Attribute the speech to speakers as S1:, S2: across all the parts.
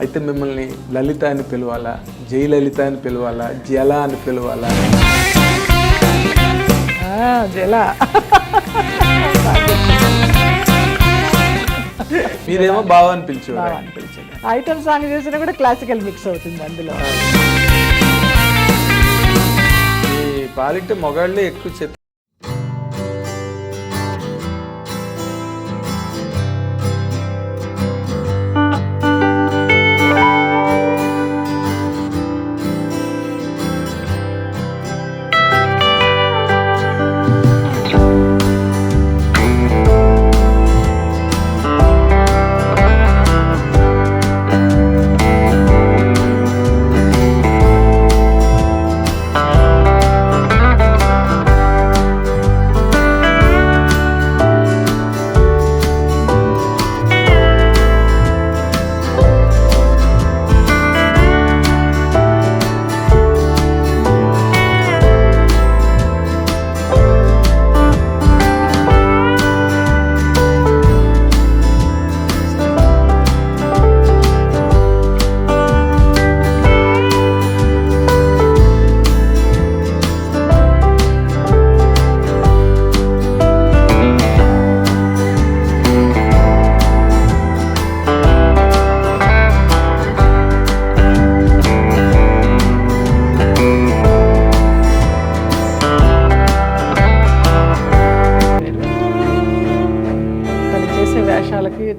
S1: అయితే మిమ్మల్ని లలిత అని పిలవాలా, జయలలిత అని పిలవాలా, జల అని పిలవాలా?
S2: జల.
S1: మీరేమో బావ అని పిలిచేవారు.
S2: ఐటమ్ సాంగ్ చేసినా కూడా క్లాసికల్ మిక్స్ అవుతుంది అందులో.
S1: ఈ పాలిట మొగాళ్ళే ఎక్కువ చెత్త.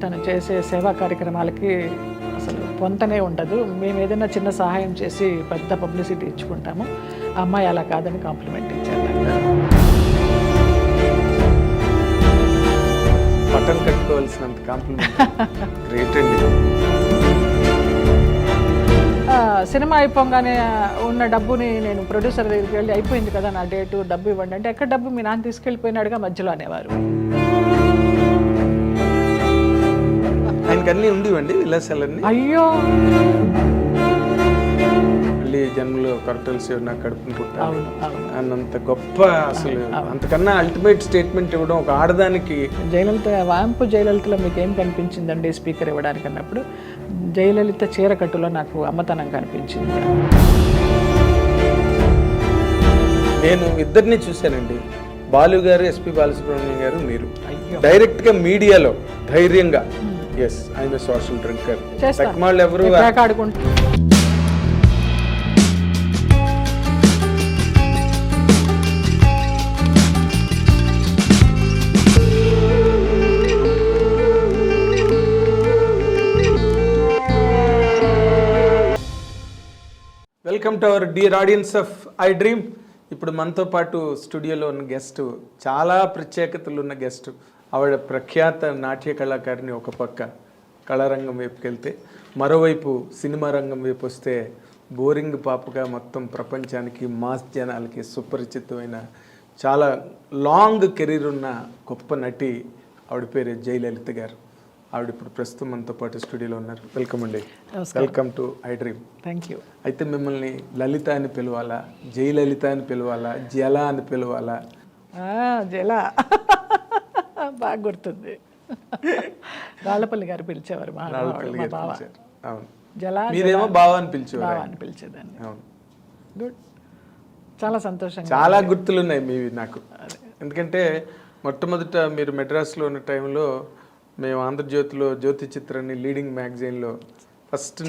S2: తను చేసే సేవా కార్యక్రమాలకి అసలు పొంతనే ఉండదు. మేము ఏదైనా చిన్న సహాయం చేసి పెద్ద పబ్లిసిటీ ఇచ్చుకుంటాము. ఆ అమ్మాయి అలా కాదని కాంప్లిమెంట్ ఇచ్చారు.
S1: బటన్ కట్టుకోవాల్సినంత కాంప్లిమెంట్. గ్రేట్ అండి.
S2: సినిమా అయిపోగానే ఉన్న డబ్బుని నేను ప్రొడ్యూసర్ దగ్గరికి వెళ్ళి, అయిపోయింది కదా నా డేటు, డబ్బు ఇవ్వండి అంటే, ఎక్కడ డబ్బు మీ నాన్న తీసుకెళ్ళిపోయినాడుగా మధ్యలో అనేవారు.
S1: ఆయనకి అన్నీ ఉండేవండి విలాసాలన్నీ.
S2: అయ్యో,
S1: మళ్ళీ జన్మలో కరెక్టల్స్ నాకు కడుపుని పుట్టాలి అన్నంత గొప్ప, అసలు అంతకన్నా అల్టిమేట్ స్టేట్మెంట్ ఇవ్వడం ఒక ఆడదానికి.
S2: జయలలిత, వాంపు జయలలితలో మీకు ఏం కనిపించిందండి స్పీకర్ ఇవ్వడానికి అన్నప్పుడు? జయలలిత చీరకట్టులో నాకు అమ్మతనం కనిపించింది.
S1: నేను ఇద్దరిని చూశానండి, బాలు గారు, ఎస్పి బాలసుబ్రహ్మణ్యం గారు, మీరు డైరెక్ట్గా మీడియాలో ధైర్యంగా yes I'm a social drinker వాళ్ళు ఎవరు welcome to our dear audience of I dream. ఇప్పుడు మనతో పాటు స్టూడియోలో ఉన్న గెస్ట్, చాలా ప్రత్యేకతలు ఉన్న గెస్ట్, ఆవిడ ప్రఖ్యాత నాట్య కళాకారిణి. ఒక పక్క కళారంగం వైపుకి వెళ్తే, మరోవైపు సినిమా రంగం వైపు వస్తే బోరింగ్ పాపగా మొత్తం ప్రపంచానికి, మాస్ జనాలకి సుపరిచితమైన, చాలా లాంగ్ కెరీర్ ఉన్న గొప్ప నటి. ఆవిడ పేరు జయలలిత గారు. ఆవిడ ఇప్పుడు ప్రస్తుతం మనతో పాటు స్టూడియోలో ఉన్నారు. వెల్కమ్ అండి. Welcome to I dream.
S2: Thank you.
S1: అయితే మిమ్మల్ని లలిత అని పిలవాలా, జయలలిత అని పిలవాలా, జల అని పిలవాలా?
S2: జల బాగా గుర్తుంది. రాళ్ళపల్లి గారు పిలిచేవారు మా బావ.
S1: అవును.
S2: జల,
S1: మీరేమో బావ అని పిలిచేవారు.
S2: అని పిలిచేదాన్ని.
S1: అవును.
S2: గుడ్. చాలా సంతోషంగా.
S1: చాలా గుర్తులు ఉన్నాయి మీవి నాకు. ఎందుకంటే మొట్టమొదట మీరు మెడ్రాస్లో ఉన్న టైంలో మేము ఆంధ్రజ్యోతిలో జ్యోతి చిత్రాన్ని లీడింగ్ మ్యాగజైన్లో ఫస్ట్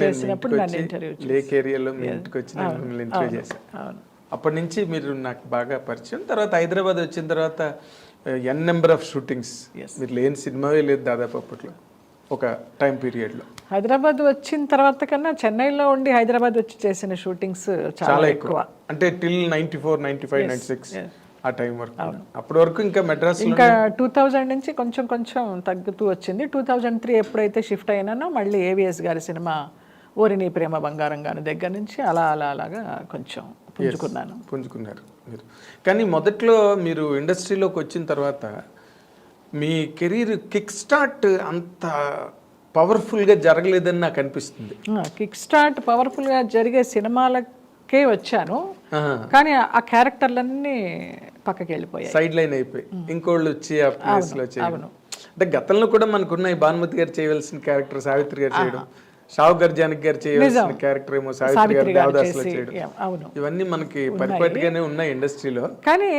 S1: లేక్ ఏరియాలో మీ ఇంటికి వచ్చి నేను మిమ్మల్ని ఇంటర్వ్యూ చేశాను. అప్పటి నుంచి మీరు నాకు బాగా పరిచయం. తర్వాత హైదరాబాద్ వచ్చిన తర్వాత ఎన్ నెంబర్ ఆఫ్ షూటింగ్స్, మీరు లేని సినిమావే లేదు దాదాపు అప్పట్లో ఒక టైం పీరియడ్లో.
S2: హైదరాబాద్ వచ్చిన తర్వాత కన్నా చెన్నైలో ఉండి హైదరాబాద్ వచ్చి చేసిన షూటింగ్స్ చాలా ఎక్కువ.
S1: అంటే టిల్ 94, 95, 96 ఆ టైం వరకు. అప్పటి వరకు ఇంకా మెడ్రాస్
S2: ఇంకా 2000 నుంచి కొంచెం కొంచెం తగ్గుతూ వచ్చింది. 2003 ఎప్పుడైతే షిఫ్ట్ అయినానో మళ్ళీ ఏవిఎస్ గారి సినిమా ఓరిని ప్రేమ బంగారం గారి దగ్గర నుంచి అలాగా కొంచెం
S1: పుంజుకున్నారు మీరు. కానీ మొదట్లో మీరు ఇండస్ట్రీలోకి వచ్చిన తర్వాత మీ కెరీర్ కిక్ స్టార్ట్ అంత పవర్ఫుల్గా జరగలేదని నాకు అనిపిస్తుంది.
S2: కిక్ స్టార్ట్ పవర్ఫుల్గా జరిగే సినిమాలకే వచ్చాను, కానీ ఆ క్యారెక్టర్లన్నీ పక్కకి వెళ్ళిపోయాయి,
S1: సైడ్ లైన్ అయిపోయి ఇంకోళ్ళు వచ్చి ఆ ప్లేస్లో చేయడం. అంటే గతంలో కూడా మనకున్న ఈ భానుమతి గారు చేయవలసిన క్యారెక్టర్ సావిత్రి గారు చేయడం, షావు గారు జానకి గారు చేయవలసిన క్యారెక్టర్ ఏమో సావిత్రి గారు దేవదాసులో చేయడం,
S2: అవును
S1: ఇవన్నీ మనకి పరిపాటిగానే ఉన్నాయి ఇండస్ట్రీలో.
S2: కానీ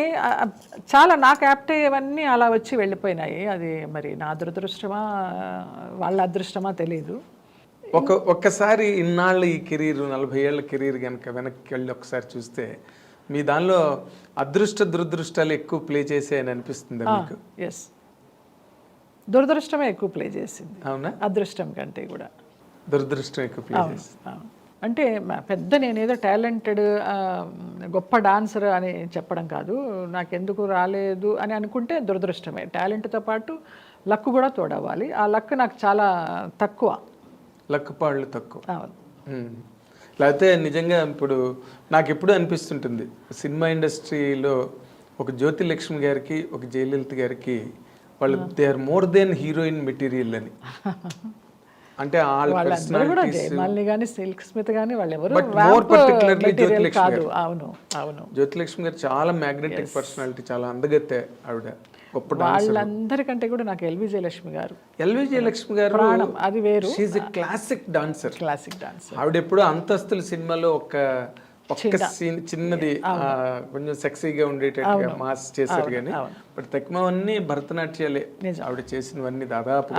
S2: చాలా నాకు యాప్ట్ అయ్యేవన్నీ అలా వచ్చి వెళ్ళిపోయినాయి. అది మరి నా దురదృష్టమా వాళ్ళ అదృష్టమా తెలీదు.
S1: ఒక్కసారి ఇన్నాళ్ళు ఈ కెరీర్ 40 ఏళ్ల కెరీర్ కనుక వెనక్కి వెళ్ళి ఒకసారి చూస్తే మీ దానిలో అదృష్ట దురదృష్టాలు ఎక్కువ ప్లే చేసాయని అనిపిస్తుంది మీకు?
S2: ఎస్, దురదృష్టమే ఎక్కువ ప్లే చేసింది.
S1: అవునా?
S2: అదృష్టం కంటే కూడా
S1: దురదృష్టం ఎక్కువ ప్లే చేసింది.
S2: అంటే పెద్ద నేనేదో టాలెంటెడ్ గొప్ప డాన్సర్ అని చెప్పడం కాదు, నాకెందుకు రాలేదు అని అనుకుంటే దురదృష్టమే. టాలెంట్తో పాటు లక్ కూడా తోడవ్వాలి. ఆ లక్ నాకు చాలా తక్కువ,
S1: లక్ పాళ్ళు తక్కువ.
S2: అవును.
S1: లేకపోతే నిజంగా ఇప్పుడు నాకు ఎప్పుడు అనిపిస్తుంటుంది, సినిమా ఇండస్ట్రీలో ఒక జ్యోతి లక్ష్మి గారికి ఒక జయలలిత గారికి వాళ్ళు they are more than heroine material అని. అంటే
S2: వాళ్ళందరూ కూడా జయమాలిని కానీ సిల్క్ స్మిత్ కానీ వాళ్ళు ఎవరు కాదు. అవును అవును,
S1: జ్యోతిలక్ష్మి గారు చాలా మ్యాగ్నెటిక్ పర్సనాలిటీ, చాలా అందగతే ఆవిడ, గొప్ప
S2: వాళ్ళందరికంటే కూడా నాకు ఎల్వి జయలక్ష్మి గారు.
S1: ఎల్వి జయలక్ష్మి గారు
S2: ప్రాణం, అది వేరు.
S1: She's a classic dancer.
S2: Classic dancer.
S1: ఆవిడ ఎప్పుడు అంతస్తుల సినిమాలో ఒక్క సీన్ చిన్నది కొంచెం సెక్సీగా ఉండేటట్టుగా మాస్ చేశారు కానీ, బట్ తక్కువన్నీ భరతనాట్యాలే ఆవిడ చేసినవన్నీ దాదాపు.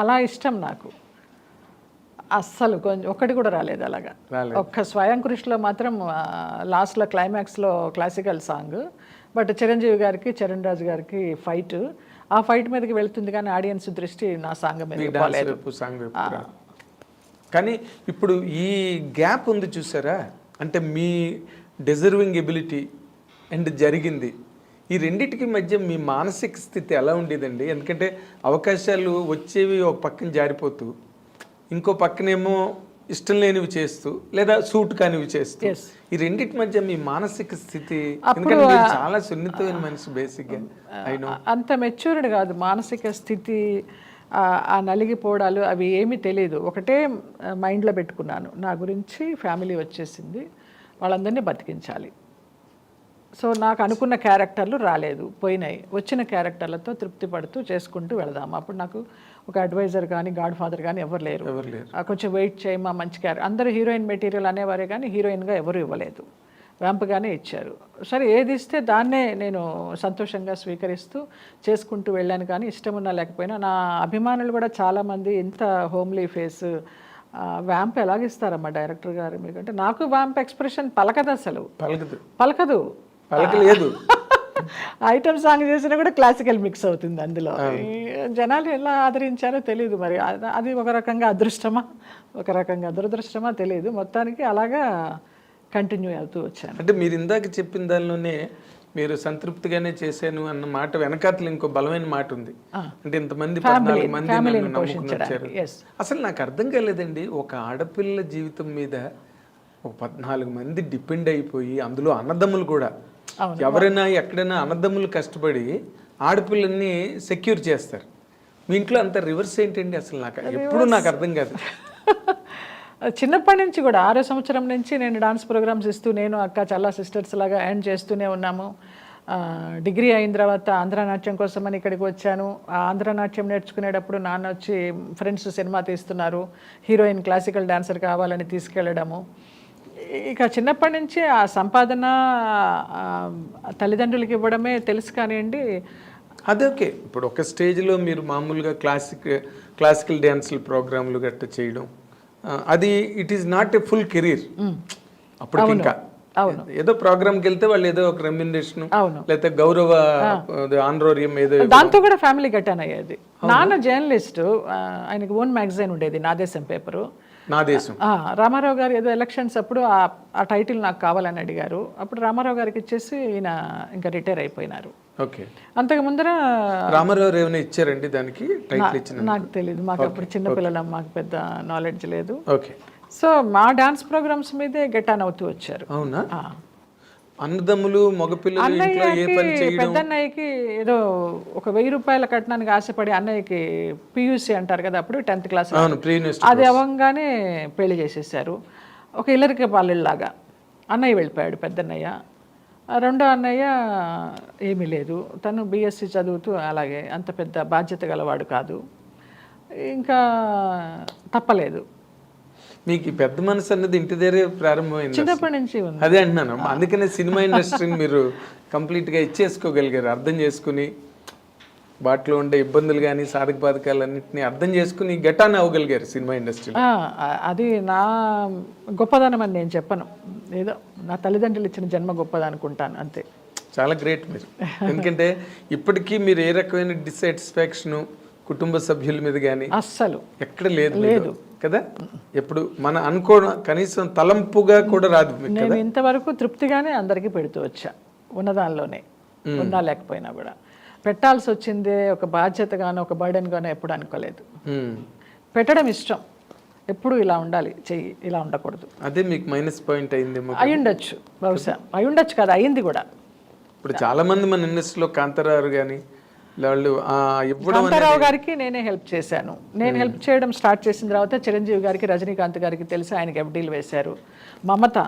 S2: అలా ఇష్టం నాకు అస్సలు. కొంచెం ఒక్కటి కూడా రాలేదు అలాగా. ఒక్క స్వయం కృషిలో మాత్రం లాస్ట్లో క్లైమాక్స్లో క్లాసికల్ సాంగ్, బట్ చిరంజీవి గారికి చరణ్ రాజు గారికి ఫైట్, ఆ ఫైట్ మీదకి వెళ్తుంది కానీ ఆడియన్స్ దృష్టి నా సాంగ్ మీద పోలేదు.
S1: కానీ ఇప్పుడు ఈ గ్యాప్ ఉంది చూసారా, అంటే మీ డిజర్వింగ్ ఎబిలిటీ అండ్ జరిగింది, ఈ రెండింటికి మధ్య మీ మానసిక స్థితి ఎలా ఉండేదండి? ఎందుకంటే అవకాశాలు వచ్చేవి ఒక పక్కన జారిపోతూ, ఇంకో పక్కనేమో ఇష్టం లేనివి చేస్తూ లేదా సూట్ కానివి చేస్తూ, ఈ రెండింటి మధ్య మీ మానసిక స్థితి, ఎందుకంటే మీరు చాలా సున్నితమైన మనిషి బేసిక్గా.
S2: అంత మెచ్యూర్డ్ కాదు మానసిక స్థితి, ఆ నలిగిపోవడాలు అవి ఏమీ తెలియదు. ఒకటే మైండ్లో పెట్టుకున్నాను, నా గురించి ఫ్యామిలీ వచ్చేసింది, వాళ్ళందరినీ బతికించాలి. సో నాకు అనుకున్న క్యారెక్టర్లు రాలేదు, పోయినాయి. వచ్చిన క్యారెక్టర్లతో తృప్తి పడుతూ చేసుకుంటూ వెళదాము. అప్పుడు నాకు ఒక అడ్వైజర్ కానీ గాడ్ ఫాదర్ కానీ ఎవరు లేరు. కొంచెం వెయిట్ చేయమా, మంచి క్యారెక్టర్, అందరూ హీరోయిన్ మెటీరియల్ అనేవారే కానీ హీరోయిన్గా ఎవరు ఇవ్వలేదు, వ్యాంప్గానే ఇచ్చారు. సరే ఏది ఇస్తే దాన్నే నేను సంతోషంగా స్వీకరిస్తూ చేసుకుంటూ వెళ్ళాను. కానీ ఇష్టం ఉన్నా లేకపోయినా నా అభిమానులు కూడా చాలామంది ఇంత హోమ్లీ ఫేస్ వ్యాంప్ ఎలాగిస్తారమ్మా డైరెక్టర్ గారు మీకంటే, నాకు వ్యాంప్ ఎక్స్ప్రెషన్ పలకదు, అసలు పలకదు. ఐటమ్ సాంగ్ చేసినా కూడా క్లాసికల్ మిక్స్ అవుతుంది అందులో. జనాలు ఎలా ఆదరించారో తెలియదు మరి, అది ఒక రకంగా అదృష్టమా ఒక రకంగా దురదృష్టమా తెలియదు. మొత్తానికి అలాగా కంటిన్యూ అవుతూ వచ్చాను.
S1: అంటే మీరు ఇందాక చెప్పిన దానిలోనే మీరు సంతృప్తిగానే చేశాను అన్న మాట వెనకాతలు ఇంకో బలమైన మాట ఉంది. అంటే ఇంతమంది 14 మంది నమ్ముకున్నారు. అసలు నాకు అర్థం కాలేదండి, ఒక ఆడపిల్ల జీవితం మీద ఒక 14 మంది డిపెండ్ అయిపోయి, అందులో అన్నదమ్ములు కూడా, ఎవరైనా ఎక్కడైనా అన్నదమ్ములు కష్టపడి ఆడపిల్లల్ని సెక్యూర్ చేస్తారు. మీ ఇంట్లో అంత రివర్స్ ఏంటండి అసలు? ఎప్పుడు నాకు అర్థం కాదు.
S2: చిన్నప్పటి నుంచి కూడా 6వ సంవత్సరం నుంచి నేను డాన్స్ ప్రోగ్రామ్స్ ఇస్తూ, నేను అక్క చల్లా సిస్టర్స్ లాగా ఎర్న్ చేస్తూనే ఉన్నాము. డిగ్రీ అయిన తర్వాత ఆంధ్రనాట్యం కోసమని ఇక్కడికి వచ్చాను. ఆ ఆంధ్రనాట్యం నేర్చుకునేటప్పుడు నాన్న వచ్చి ఫ్రెండ్స్ సినిమా తీస్తున్నారు, హీరోయిన్ క్లాసికల్ డాన్సర్ కావాలని తీసుకెళ్ళడము. ఇక చిన్నప్పటి నుంచి ఆ సంపాదన తల్లిదండ్రులకి ఇవ్వడమే తెలుసు కానివ్వండి.
S1: అదే ఓకే. ఇప్పుడు ఒక స్టేజ్లో మీరు మామూలుగా క్లాసికల్ డ్యాన్సులు ప్రోగ్రాంలు గట్ట చేయడం, అది it is not a full career అప్పుడు. ఇంకా ఏదో ప్రోగ్రామ్కి వెళ్తే వాళ్ళు ఏదో ఒక రెమ్యునరేషన్ లేకపోతే గౌరవ ఆనరోరియం ఏదో,
S2: దాంతో కూడా ఫ్యామిలీ గట్టాన్ అయ్యేది. నాన్న జర్నలిస్టు, ఆయనకి ఓన్ మ్యాగజైన్ ఉండేది, నా దేశం పేపరు.
S1: నా దేశం.
S2: రామారావు గారు ఏదో ఎలక్షన్స్ అప్పుడు ఆ టైటిల్ నాకు కావాలని అడిగారు. అప్పుడు రామారావు గారికి ఇచ్చేసి ఈయన ఇంకా రిటైర్ అయిపోయినారు.
S1: ఓకే.
S2: అంతకు ముందర
S1: రామారావు ఏమైనా ఇచ్చారండి దానికి టైటిల్ ఇచ్చిన?
S2: నాకు తెలియదు, మాకు అప్పుడు చిన్నపిల్లలం, మాకు పెద్ద నాలెడ్జ్ లేదు.
S1: ఓకే.
S2: సో మా డాన్స్ ప్రోగ్రామ్స్ మీదే గెట్ ఆన్ అవుతూ వచ్చారు.
S1: అవునా? అన్నదమ్ములు మగపిల్లలు
S2: పెద్దన్నయ్యకి ఏదో ఒక 1000 రూపాయల కట్నానికి ఆశపడి అన్నయ్యకి పియూసీ అంటారు కదా అప్పుడు 10th క్లాస్, అది అవ్వగానే పెళ్లి చేసేసారు. ఒక ఇల్లరికి పాలిలాగా అన్నయ్య వెళ్ళిపోయాడు పెద్దన్నయ్య. రెండో అన్నయ్య ఏమీ లేదు, తను బీఎస్సీ చదువుతూ అలాగే అంత పెద్ద బాధ్యత గలవాడు కాదు. ఇంకా తప్పలేదు.
S1: మీకు ఈ పెద్ద మనసు అన్నది ఇంటి దగ్గరే ప్రారంభమైంది,
S2: చిన్నప్పటి నుంచి ఉంది.
S1: అదే అంటున్నాను. అందుకనే సినిమా ఇండస్ట్రీని మీరు కంప్లీట్గా ఇచ్చేసుకోగలిగారు, అర్థం చేసుకుని వాటిలో ఉండే ఇబ్బందులు కానీ సాధక బాధకాలన్నింటినీ అర్థం చేసుకుని గెటాన్ అవ్వగలిగారు సినిమా ఇండస్ట్రీ.
S2: అది నా గొప్పదనం అని నేను చెప్పను, ఏదో నా తల్లిదండ్రులు ఇచ్చిన జన్మ గొప్పది అనుకుంటాను అంతే.
S1: చాలా గ్రేట్ మీరు. ఎందుకంటే ఇప్పటికీ మీరు ఏ రకమైన డిస్సాటిస్ఫాక్షను కుటుంబ సభ్యుల మీద కానీ
S2: అస్సలు
S1: ఎక్కడ లేదు కదా, ఎప్పుడు మన అనుకోవడం కనీసం తలంపుగా కూడా రాదు.
S2: నేను ఇంతవరకు తృప్తిగానే అందరికీ పెడుతూ వచ్చా, ఉన్నదానిలోనే, ఉన్నా లేకపోయినా కూడా. పెట్టాల్సి వచ్చిందే ఒక బాధ్యతగానో ఒక బర్డెన్గానో ఎప్పుడు అనుకోలేదు. పెట్టడం ఇష్టం, ఎప్పుడు ఇలా ఉండాలి, చెయ్యి ఇలా ఉండకూడదు.
S1: అదే మీకు మైనస్ పాయింట్ అయిందేమో.
S2: అయ్యుండొచ్చు, బహుశా అయ్యుండొచ్చు కదా, అయింది కూడా.
S1: ఇప్పుడు చాలా మంది మన ఇండస్ట్రీలో కాంతారావు కానీ వాళ్ళు
S2: కాంతారావు గారికి నేనే హెల్ప్ చేశాను. నేను హెల్ప్ చేయడం స్టార్ట్ చేసిన తర్వాత చిరంజీవి గారికి, రజనీకాంత్ గారికి తెలిసి ఆయనకి ఎఫ్డీలు వేశారు. మమత,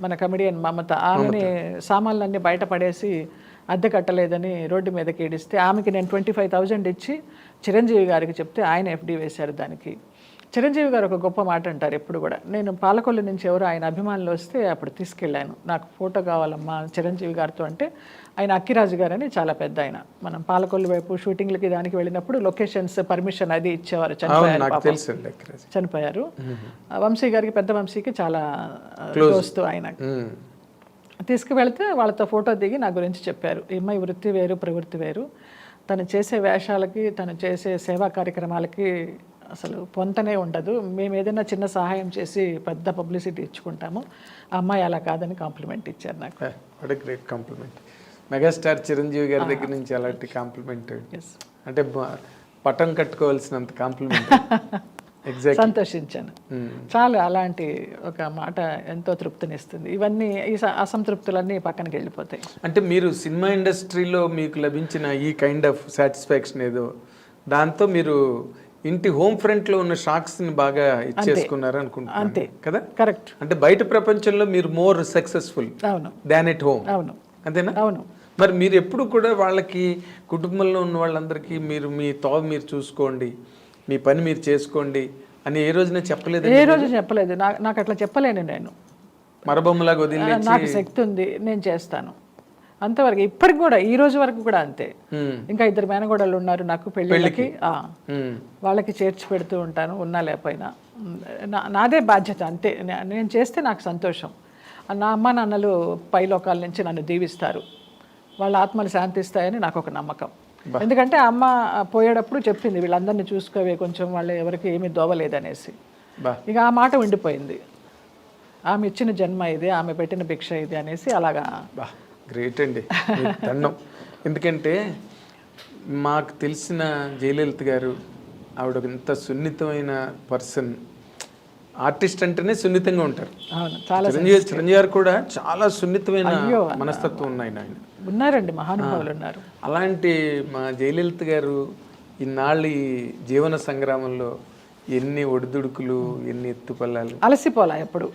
S2: మన కమెడియన్ మమత, ఆమెని సామాన్లన్నీ బయట పడేసి అద్దె కట్టలేదని రోడ్డు మీదకి ఏడిస్తే ఆమెకి నేను 25,000 ఇచ్చి చిరంజీవి గారికి చెప్తే ఆయన ఎఫ్డీ వేశారు దానికి. చిరంజీవి గారు ఒక గొప్ప మాట అంటారు ఎప్పుడు కూడా, నేను పాలకొల్లు నుంచి ఎవరు ఆయన అభిమానులు వస్తే అప్పుడు తీసుకెళ్ళాను, నాకు ఫోటో కావాలమ్మా చిరంజీవి గారితో అంటే, ఆయన అక్కిరాజు గారు అని చాలా పెద్ద ఆయన, మనం పాలకొల్లు వైపు షూటింగ్లకి దానికి వెళ్ళినప్పుడు లొకేషన్స్ పర్మిషన్ అది ఇచ్చేవారు. చనిపోయారు. వంశీ గారికి, పెద్ద వంశీకి చాలా దోస్తు ఆయన. తీసుకువెళ్తే వాళ్ళతో ఫోటో దిగి నా గురించి చెప్పారు, ఈ అమ్మాయి వృత్తి వేరు ప్రవృత్తి వేరు, తను చేసే వేషాలకి తను చేసే సేవా కార్యక్రమాలకి అసలు పొంతనే ఉండదు, మేము ఏదైనా చిన్న సహాయం చేసి పెద్ద పబ్లిసిటీ ఇచ్చుకుంటాము, ఆ అమ్మాయి అలా కాదని కాంప్లిమెంట్ ఇచ్చారు నాకు.
S1: What a great compliment. Megastar Chiranjeevi గారి దగ్గర నుంచి అలాంటి కాంప్లిమెంట్ అంటే పట్టం కట్టుకోవాల్సినంత కాంప్లిమెంట్. ఎగ్జాక్ట్,
S2: సంతోషించాను చాలా. అలాంటి ఒక మాట ఎంతో తృప్తినిస్తుంది. ఇవన్నీ ఈ అసంతృప్తులన్నీ పక్కనకి వెళ్ళిపోతాయి.
S1: అంటే మీరు సినిమా ఇండస్ట్రీలో మీకు లభించిన ఈ కైండ్ ఆఫ్ సాటిస్ఫాక్షన్ ఏదో, దాంతో మీరు ఇంటి హోమ్ ఫ్రంట్ లో ఉన్న షాక్స్ ని బాగా ఇచ్చేసుకున్నారు అనుకుంటున్నాను.
S2: అంతే
S1: కదా,
S2: కరెక్ట్.
S1: అంటే బయట ప్రపంచంలో మీరు more successful than at home.
S2: అవును,
S1: అంతేనా?
S2: అవును.
S1: మరి మీరు ఎప్పుడు కూడా వాళ్ళకి, కుటుంబంలో ఉన్న వాళ్ళందరికీ మీరు మీ తోవ మీరు చూసుకోండి, మీ పని మీరు చేసుకోండి అని ఏ రోజున చెప్పలేదు?
S2: ఏ రోజు చెప్పలేదు. నాకు అట్లా చెప్పలేను. నేను
S1: మరబొమ్మలాగా వదిలి,
S2: నాకు శక్తి ఉంది, నేను చేస్తాను అంతవరకు. ఇప్పటికి కూడా, ఈ రోజు వరకు కూడా అంతే. ఇంకా 2 మేనగోడళ్ళు ఉన్నారు నాకు పెళ్ళిళ్ళకి, వాళ్ళకి చేర్చి పెడుతూ ఉంటాను, ఉన్నా లేకపోయినా. నాదే బాధ్యత అంతే. నేను చేస్తే నాకు సంతోషం. నా అమ్మ నాన్నలు పైలోకాల నుంచి నన్ను దీవిస్తారు, వాళ్ళ ఆత్మలు శాంతిస్తాయని నాకు ఒక నమ్మకం. ఎందుకంటే అమ్మ పోయేటప్పుడు చెప్పింది, వీళ్ళందరినీ చూసుకోవే కొంచెం, వాళ్ళు ఎవరికి ఏమీ దోవలేదనేసి. ఇక ఆ మాట ఉండిపోయింది, ఆమె ఇచ్చిన జన్మ ఇది, ఆమె పెట్టిన భిక్ష ఇది అనేసి. అలాగా
S1: గ్రేట్ అండి, దండం. ఎందుకంటే మాకు తెలిసిన జయలలిత గారు, ఆవిడ ఇంత సున్నితమైన పర్సన్. ఆర్టిస్ట్ అంటేనే సున్నితంగా ఉంటారు.
S2: అవును, చాలా.
S1: చిరంజీవి గారు కూడా చాలా సున్నితమైన మనస్తత్వం ఉన్నాయి ఆయన.
S2: ఉన్నారండి, మహానుభావులు ఉన్నారు.
S1: అలాంటి మా జయలలిత గారు ఇన్నాళ్ళు ఈ జీవన సంగ్రామంలో ఎన్ని ఒడిదుడుకులు, ఎన్ని ఎత్తుపల్లాలు,
S2: అలసిపోలా ఎప్పుడు.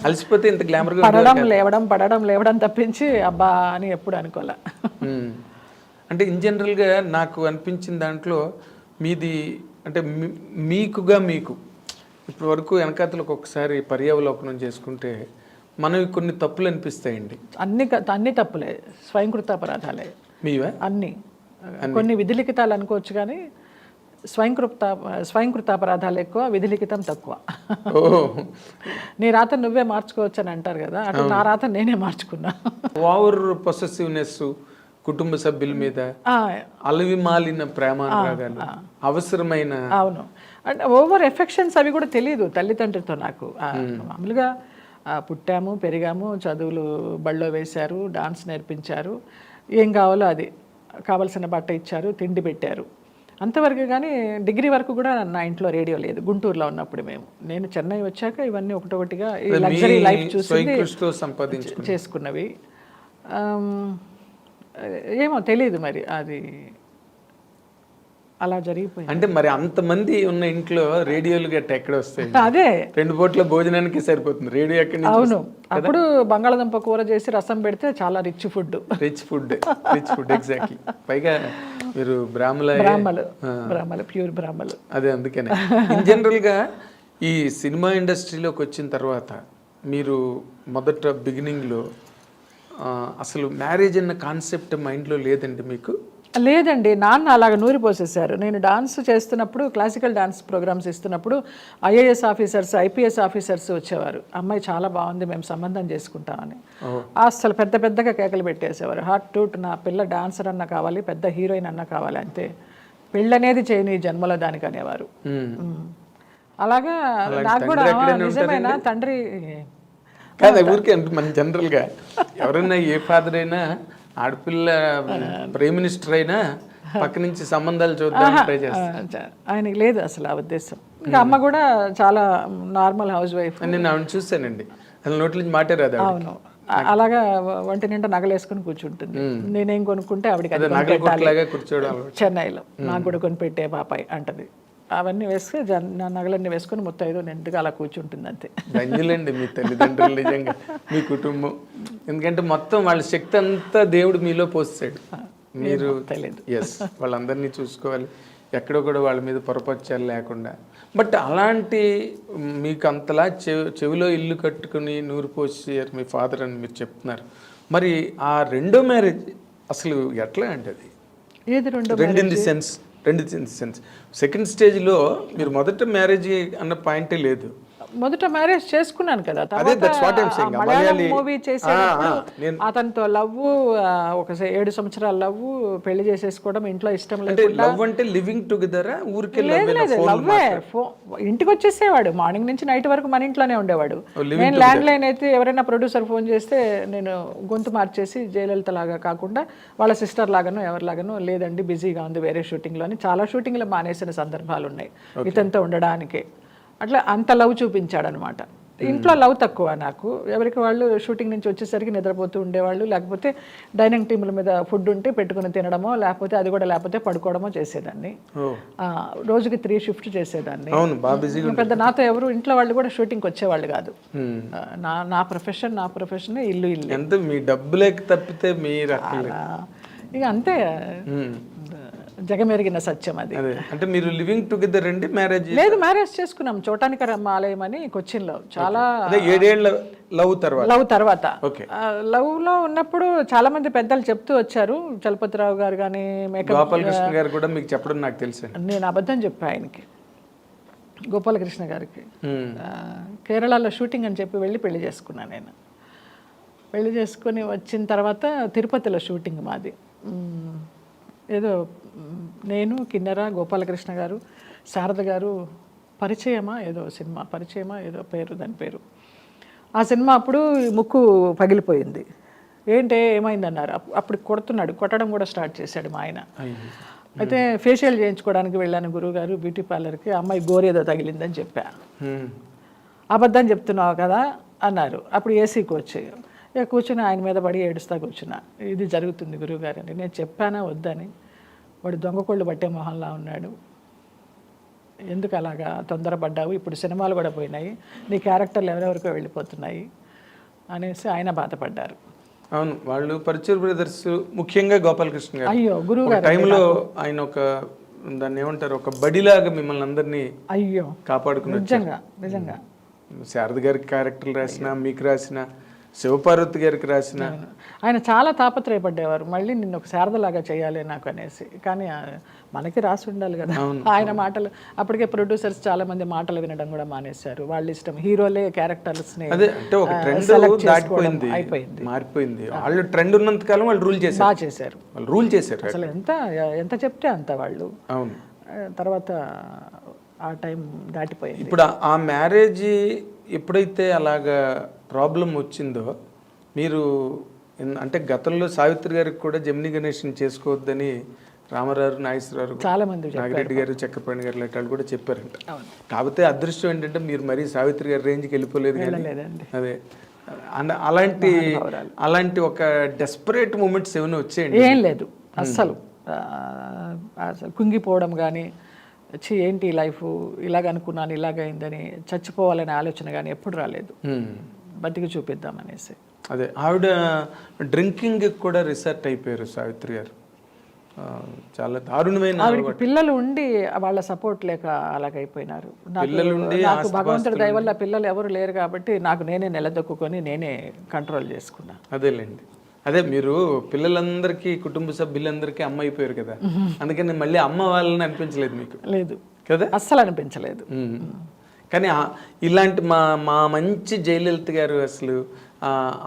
S1: అలసిపోతే ఇంత గ్లామర్గా
S2: పడడం లేవడం తప్పించి అబ్బా అని ఎప్పుడు అనుకోలే.
S1: అంటే ఇన్ జనరల్గా నాకు అనిపించిన దాంట్లో మీది అంటే మీకుగా మీకు ఇప్పటి వరకు వెనకాతలకు ఒకసారి పర్యావలోకనం చేసుకుంటే మనవి కొన్ని తప్పులు అనిపిస్తాయండి.
S2: అన్ని తప్పులే, స్వయంకృతాపరాధాలే
S1: మీవే
S2: అన్ని. కొన్ని విధిలిఖితాలు అనుకోవచ్చు కానీ స్వయంకృతాపరాధాలు ఎక్కువ, విధిలిఖితం తక్కువ. నీ రాత నువ్వే మార్చుకోవచ్చు అని అంటారు కదా, అటు నా రాత నేనే మార్చుకున్నా.
S1: ఓవర్ పొసెసివ్నెస్, కుటుంబ సభ్యుల మీద అలవి మాలిన ప్రేమానురాగాలు, అవసరమైన,
S2: అవును, అంటే ఓవర్ ఎఫెక్షన్స్ అవి కూడా తెలియదు తల్లిదండ్రులతో నాకు. మామూలుగా పుట్టాము, పెరిగాము, చదువులు బళ్ళో వేశారు, డాన్స్ నేర్పించారు, ఏం కావాలో అది కావలసిన బట్ట ఇచ్చారు, తిండి పెట్టారు, అంతవరకు. కానీ డిగ్రీ వరకు కూడా నా ఇంట్లో రేడియో లేదు, గుంటూరులో ఉన్నప్పుడు. నేను చెన్నై వచ్చాక ఇవన్నీ ఒకటొకటిగా లగ్జరీ లైఫ్ చూసి చేసుకున్నవి. ఏమో తెలియదు మరి, అది అలా జరిగిపోయింది.
S1: అంటే మరి అంతమంది ఉన్న ఇంట్లో రేడియోలు గట్ట ఎక్కడ వస్తాయి?
S2: అదే
S1: 2 పూట్ల భోజనానికి సరిపోతుంది, రేడియో ఎక్కడి నుంచి?
S2: అవును, అప్పుడు బంగాళదుంప కూర చేసి రసం పెడితే చాలా rich food.
S1: Rich food exactly. పైగా మీరు బ్రాహ్మలు,
S2: ప్యూర్ బ్రాహ్మలు.
S1: అదే అందుకనే ఇన్ జనరల్గా ఈ సినిమా ఇండస్ట్రీలోకి వచ్చిన తర్వాత మీరు మొదట బిగినింగ్లో అసలు మ్యారేజ్ అన్న కాన్సెప్ట్ మైండ్లో లేదండి మీకు?
S2: లేదండి, నాన్న అలాగ నూరిపోసేసారు. నేను డాన్స్ చేస్తున్నప్పుడు, క్లాసికల్ డాన్స్ ప్రోగ్రామ్స్ ఇస్తున్నప్పుడు ఐఏఎస్ ఆఫీసర్స్, ఐపీఎస్ ఆఫీసర్స్ వచ్చేవారు. అమ్మాయి చాలా బాగుంది, మేము సంబంధం చేసుకుంటామని. అసలు పెద్ద పెద్దగా కేకలు పెట్టేసేవారు. హాట్ టూట్, నా పిల్ల డాన్సర్ అన్న కావాలి, పెద్ద హీరోయిన్ అన్న కావాలి, అంతే, పెళ్ళనేది చేయని జన్మలో దానికి అనేవారు. అలాగా నాకు కూడా నిజమైన తండ్రి
S1: కాదు ఊరికే అంటే మన జనరల్గా ఎవరైనా ఏ ఫాదర్ అయినా ఆడపిల్ల ప్రైమ్ మినిస్టర్ అయినా పక్క నుంచి సంబంధాలు చూద్దాం ట్రై చేస్తారు.
S2: ఆయనకి లేదు అసలు ఆ ఉద్దేశం. ఇంకా అమ్మ కూడా చాలా నార్మల్ హౌస్ వైఫ్.
S1: నేను ఆవిడ చూసానండి, అసలు నోట్ల నుంచి మాటే రాదు.
S2: అవును, అలాగా ఒంటి నిండా నగలేసుకుని కూర్చుంటుంది. నేనేం కొనుక్కుంటే ఆవిడకి
S1: కూర్చోవడం
S2: చెన్నైలో నాకు కూడా కొనిపెట్టే బాపాయ్ అంటది. అవన్నీ వేసుకుని నా నగలన్నీ వేసుకొని మొత్తం నిండుగా అలా కూర్చుంటుంది, అంతే.
S1: ధన్యులండి మీ తల్లిదండ్రులు, నిజంగా మీ కుటుంబం. ఎందుకంటే మొత్తం వాళ్ళ శక్తి అంతా దేవుడు మీలో పోస్తాడు. మీరు
S2: తెలియదు,
S1: ఎస్, వాళ్ళందరినీ చూసుకోవాలి, ఎక్కడో కూడా వాళ్ళ మీద పొరపచ్చాలు లేకుండా. బట్ అలాంటి మీకు అంతలా చెవిలో ఇల్లు కట్టుకుని నూరు పోసారు మీ ఫాదర్ అని మీరు చెప్తున్నారు. మరి ఆ రెండో మ్యారేజ్ అసలు ఎట్లా అంటే అది?
S2: ఏది
S1: రెండు ఇన్ ది సెన్స్ సెకండ్ స్టేజ్లో మీరు మొదట మ్యారేజ్ అన్న పాయింటే లేదు.
S2: మొదట మ్యారేజ్ చేసుకున్నాను కదా, మూవీ చేసేటప్పుడు అతనితో లవ్, ఒక 7 సంవత్సరాల లవ్, పెళ్లి చేసేసుకోవడం ఇంట్లో ఇష్టం లేదు.
S1: లవ్ అంటే లివింగ్ టుగెదర్, ఊరికే
S2: లవ్వే. ఇంటికి వచ్చేసేవాడు, మార్నింగ్ నుంచి నైట్ వరకు మన ఇంట్లోనే ఉండేవాడు. నేను ల్యాండ్ లైన్ అయితే ఎవరైనా ప్రొడ్యూసర్ ఫోన్ చేస్తే నేను గొంతు మార్చేసి జయలలిత లాగా కాకుండా వాళ్ళ సిస్టర్ లాగానో ఎవరిలాగానో, లేదండి బిజీగా ఉంది వేరే షూటింగ్లో అని చాలా షూటింగ్లు మానేసిన సందర్భాలు ఉన్నాయి ఇతనితో ఉండడానికే. అట్లా అంత లవ్ చూపించాడు అనమాట. ఇంట్లో లవ్ తక్కువ నాకు. ఎవరికి వాళ్ళు షూటింగ్ నుంచి వచ్చేసరికి నిద్రపోతూ ఉండేవాళ్ళు, లేకపోతే డైనింగ్ టేబుల్ మీద ఫుడ్ ఉంటే పెట్టుకుని తినడమో, లేకపోతే అది కూడా లేకపోతే పడుకోవడమో చేసేదాన్ని. రోజుకి 3 షిఫ్ట్ చేసేదాన్ని. పెద్ద నాతో ఎవరు ఇంట్లో వాళ్ళు కూడా షూటింగ్కి వచ్చేవాళ్ళు కాదు. నా ప్రొఫెషన్ ఇల్లు
S1: ఎంత మీ డబ్బులేకి తప్పితే మీరు
S2: ఇక అంతే, జగమెరిగిన సత్యం అది.
S1: అంటే మీరు లివింగ్ టుగెదర్ అండి? మ్యారేజ్
S2: లేదు, మ్యారేజ్ చేసుకున్నాం చోటానికరమ్మ ఆలయం అని కొచ్చిన్లో. చాలా
S1: 7 ఏళ్ల లవ్
S2: తర్వాత లవ్ లో ఉన్నప్పుడు చాలా మంది పెద్దలు చెప్తూ వచ్చారు. చలపతిరావు గారు కానీ,
S1: గోపాలకృష్ణ గారు కూడా మీకు చెప్పడం నాకు తెలుసు.
S2: నేను అబద్ధం చెప్పా ఆయనకి, గోపాలకృష్ణ గారికి. కేరళలో షూటింగ్ అని చెప్పి వెళ్ళి పెళ్లి చేసుకున్నాను. నేను పెళ్లి చేసుకుని వచ్చిన తర్వాత తిరుపతిలో షూటింగ్ మాది. ఏదో నేను, కిన్నెర, గోపాలకృష్ణ గారు, శారద గారు, పరిచయమా ఏదో పేరు, దాని పేరు. ఆ సినిమా అప్పుడు ముక్కు పగిలిపోయింది. ఏంటే ఏమైందన్నారు. అప్పుడు కొట్టడం కూడా స్టార్ట్ చేశాడు మా ఆయన. అయితే ఫేషియల్ చేయించుకోవడానికి వెళ్ళాను గురువుగారు బ్యూటీ పార్లర్కి. అమ్మాయి గోరేదో తగిలిందని చెప్పా. అబద్ధం చెప్తున్నావు కదా అన్నారు. అప్పుడు ఏసీకి వచ్చి కూర్చుని ఆయన మీద పడి ఏడుస్తా కూర్చున్నా. ఇది జరుగుతుంది గురువుగారు అని. నేను చెప్పానా వద్దని. వాడు దొంగకోళ్ళు పట్టే మొహంలా ఉన్నాడు. ఎందుకు అలాగా తొందరపడ్డావు, ఇప్పుడు సినిమాలు కూడా పోయినాయి, నీ క్యారెక్టర్లు ఎవరెవరికో వెళ్ళిపోతున్నాయి అనేసి ఆయన బాధపడ్డారు.
S1: అవును, వాళ్ళు పరుచూరు బ్రదర్స్, ముఖ్యంగా గోపాలకృష్ణ గారు,
S2: అయ్యో గురువు గారు
S1: టైంలో ఆయన ఒక దాన్ని ఏమంటారు, ఒక బడిలాగా మిమ్మల్ని అందరినీ కాపాడుకున్నారు.
S2: నిజంగా
S1: శారద గారికి క్యారెక్టర్లు రాసిన, మీకు రాసిన, శివపార్వతి గారికి రాసిన,
S2: ఆయన చాలా తాపత్రయపడ్డేవారు. మళ్ళీ నిన్ను ఒక శారదలాగా చేయాలి నాకు అనేసి. కానీ మనకి రాసి ఉండాలి కదా ఆయన మాటలు. అప్పటికే ప్రొడ్యూసర్స్ చాలా మంది మాటలు వినడం కూడా మానేశారు. వాళ్ళ ఇష్టం, హీరోలే క్యారెక్టర్స్ని
S1: మారిపోయింది. వాళ్ళు ట్రెండ్ ఉన్నంత కాలం వాళ్ళు రూల్ చేశారు.
S2: అసలు ఎంత చెప్తే అంత వాళ్ళు.
S1: అవును,
S2: తర్వాత ఆ టైం దాటిపోయింది.
S1: ఇప్పుడు ఆ మ్యారేజ్ ఎప్పుడైతే అలాగా ప్రాబ్లం వచ్చిందో, మీరు అంటే గతంలో సావిత్రి గారికి కూడా జమినీ గణేష్ని చేసుకోవద్దని రామారావు, నాగేశ్వరరావు,
S2: చాలా మంది,
S1: నాగిరెడ్డి గారు, చక్రపాణి గారు లాంటి వాళ్ళు కూడా చెప్పారంట. కాకపోతే అదృష్టం ఏంటంటే మీరు మరీ సావిత్రి గారి రేంజ్కి వెళ్ళిపోలేదు. అదే అలాంటి ఒక డెస్పరేట్ మూమెంట్స్ ఏమైనా వచ్చేయండి?
S2: ఏం లేదు అస్సలు. అసలు కుంగిపోవడం కానీ ఏంటి లైఫ్ ఇలాగ అనుకున్నాను ఇలాగైందని చచ్చిపోవాలనే ఆలోచన కానీ ఎప్పుడు రాలేదు. బతికి చూపిద్దామనేసి.
S1: అదే ఆవిడ డ్రింకింగ్ కూడా రిసర్చ్ అయిపోయారు సావిత్రి గారు. చాలా దారుణమైన
S2: ఆవిడకి పిల్లలు ఉండి వాళ్ళ సపోర్ట్ లేక అలాగైపోయినారు. నాకు భగవంతుడి దయ వల్ల పిల్లలు ఎవరు లేరు కాబట్టి నాకు నేనే నిలదొక్కుని నేనే కంట్రోల్ చేసుకున్నా.
S1: అదేలేండి. అదే మీరు పిల్లలందరికీ కుటుంబ సభ్యులందరికీ అమ్మ అయిపోయారు కదా, అందుకని మళ్ళీ అమ్మ వాళ్ళని అనిపించలేదు మీకు?
S2: లేదు
S1: కదా,
S2: అస్సలు అనిపించలేదు.
S1: కానీ ఇలాంటి మా మంచి జయలలిత గారు అసలు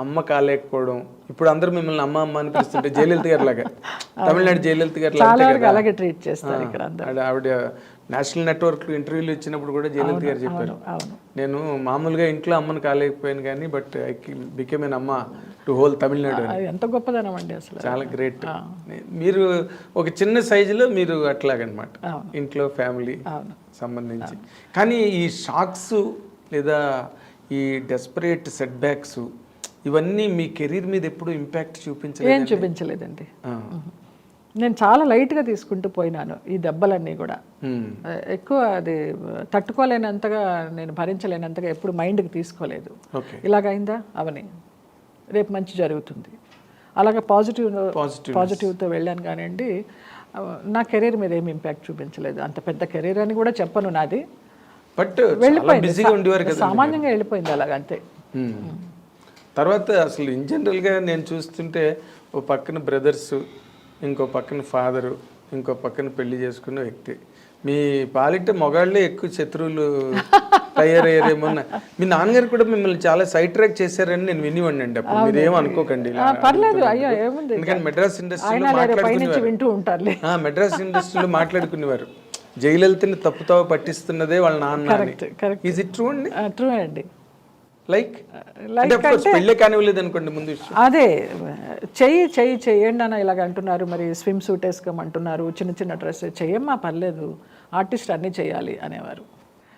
S1: అమ్మ కాలేకపోవడం, ఇప్పుడు అందరూ మిమ్మల్ని అమ్మ అమ్మ అని పిలుస్తుంటే జయలలిత గారు లాగా, తమిళనాడు జయలలిత గారు
S2: అలాగే ట్రీట్ చేస్తారు ఇక్కడ.
S1: ఆవిడ నేషనల్ నెట్వర్క్ ఇంటర్వ్యూలు ఇచ్చినప్పుడు కూడా జయలలిత గారు చెప్పారు, నేను మామూలుగా ఇంట్లో అమ్మని కాలేకపోయాను కానీ బట్ ఐ బికేమ్ ఎన్ అమ్మ టు హోల్ తమిళనాడు.
S2: ఎంత గొప్పదనం అండి అసలు,
S1: చాలా గ్రేట్. మీరు ఒక చిన్న సైజులో మీరు అట్లాగనమాట ఇంట్లో ఫ్యామిలీ సంబంధించి. కానీ ఈ షాక్స్ లేదా ఈ డెస్పరేట్ సెట్ బ్యాక్స్ ఇవన్నీ మీ కెరీర్ మీద ఎప్పుడు ఇంపాక్ట్ చూపించలేదు?
S2: ఏం చూపించలేదండి. నేను చాలా లైట్గా తీసుకుంటూ పోయినాను ఈ దెబ్బలన్నీ కూడా. ఎక్కువ అది తట్టుకోలేనంతగా, నేను భరించలేనంతగా ఎప్పుడు మైండ్కి తీసుకోలేదు. ఇలాగైందా అవని రేపు మంచి జరుగుతుంది అలాగే పాజిటివ్తో వెళ్ళాను కానివ్వండి. నా కెరీర్ మీద ఏమి ఇంపాక్ట్ చూపించలేదు. అంత పెద్ద కెరీర్ అని కూడా చెప్పను నాది,
S1: బట్
S2: వెళ్ళిపోయింది, సామాన్యంగా వెళ్ళిపోయింది అలాగంతే.
S1: తర్వాత అసలు ఇన్ జనరల్గా నేను చూస్తుంటే ఓ పక్కన బ్రదర్స్, ఇంకో పక్కన ఫాదరు, ఇంకో పక్కన పెళ్లి చేసుకున్న వ్యక్తి. మీ పాలిట మొగాళ్ళే ఎక్కువ శత్రువులు తయారయ్యారేమో. మీ నాన్నగారు కూడా మిమ్మల్ని చాలా సైడ్ ట్రాక్ చేశారని నేను వినివ్వండి అండి. అప్పుడు మీరేమో అనుకోకండి, ఎందుకంటే మెడ్రాస్ ఇండస్ట్రీలో మాట్లాడుకునేవారు జయలలితని తప్పుతావ పట్టిస్తున్నదే వాళ్ళ నాన్న. ఈజ్ ఇట్ ట్రూ అండి?
S2: ట్రూ అండి.
S1: లైక్ పెళ్ళే కానివ్వలేదు అనుకోండి ముందు విషయం.
S2: అదే చెయ్యండి అన్న ఇలాగ అంటున్నారు, మరి స్విమ్ సూట్ వేసుకోమంటున్నారు, చిన్న చిన్న డ్రెస్ చెయ్యమ్మా పర్లేదు, ఆర్టిస్ట్ అన్నీ చేయాలి అనేవారు.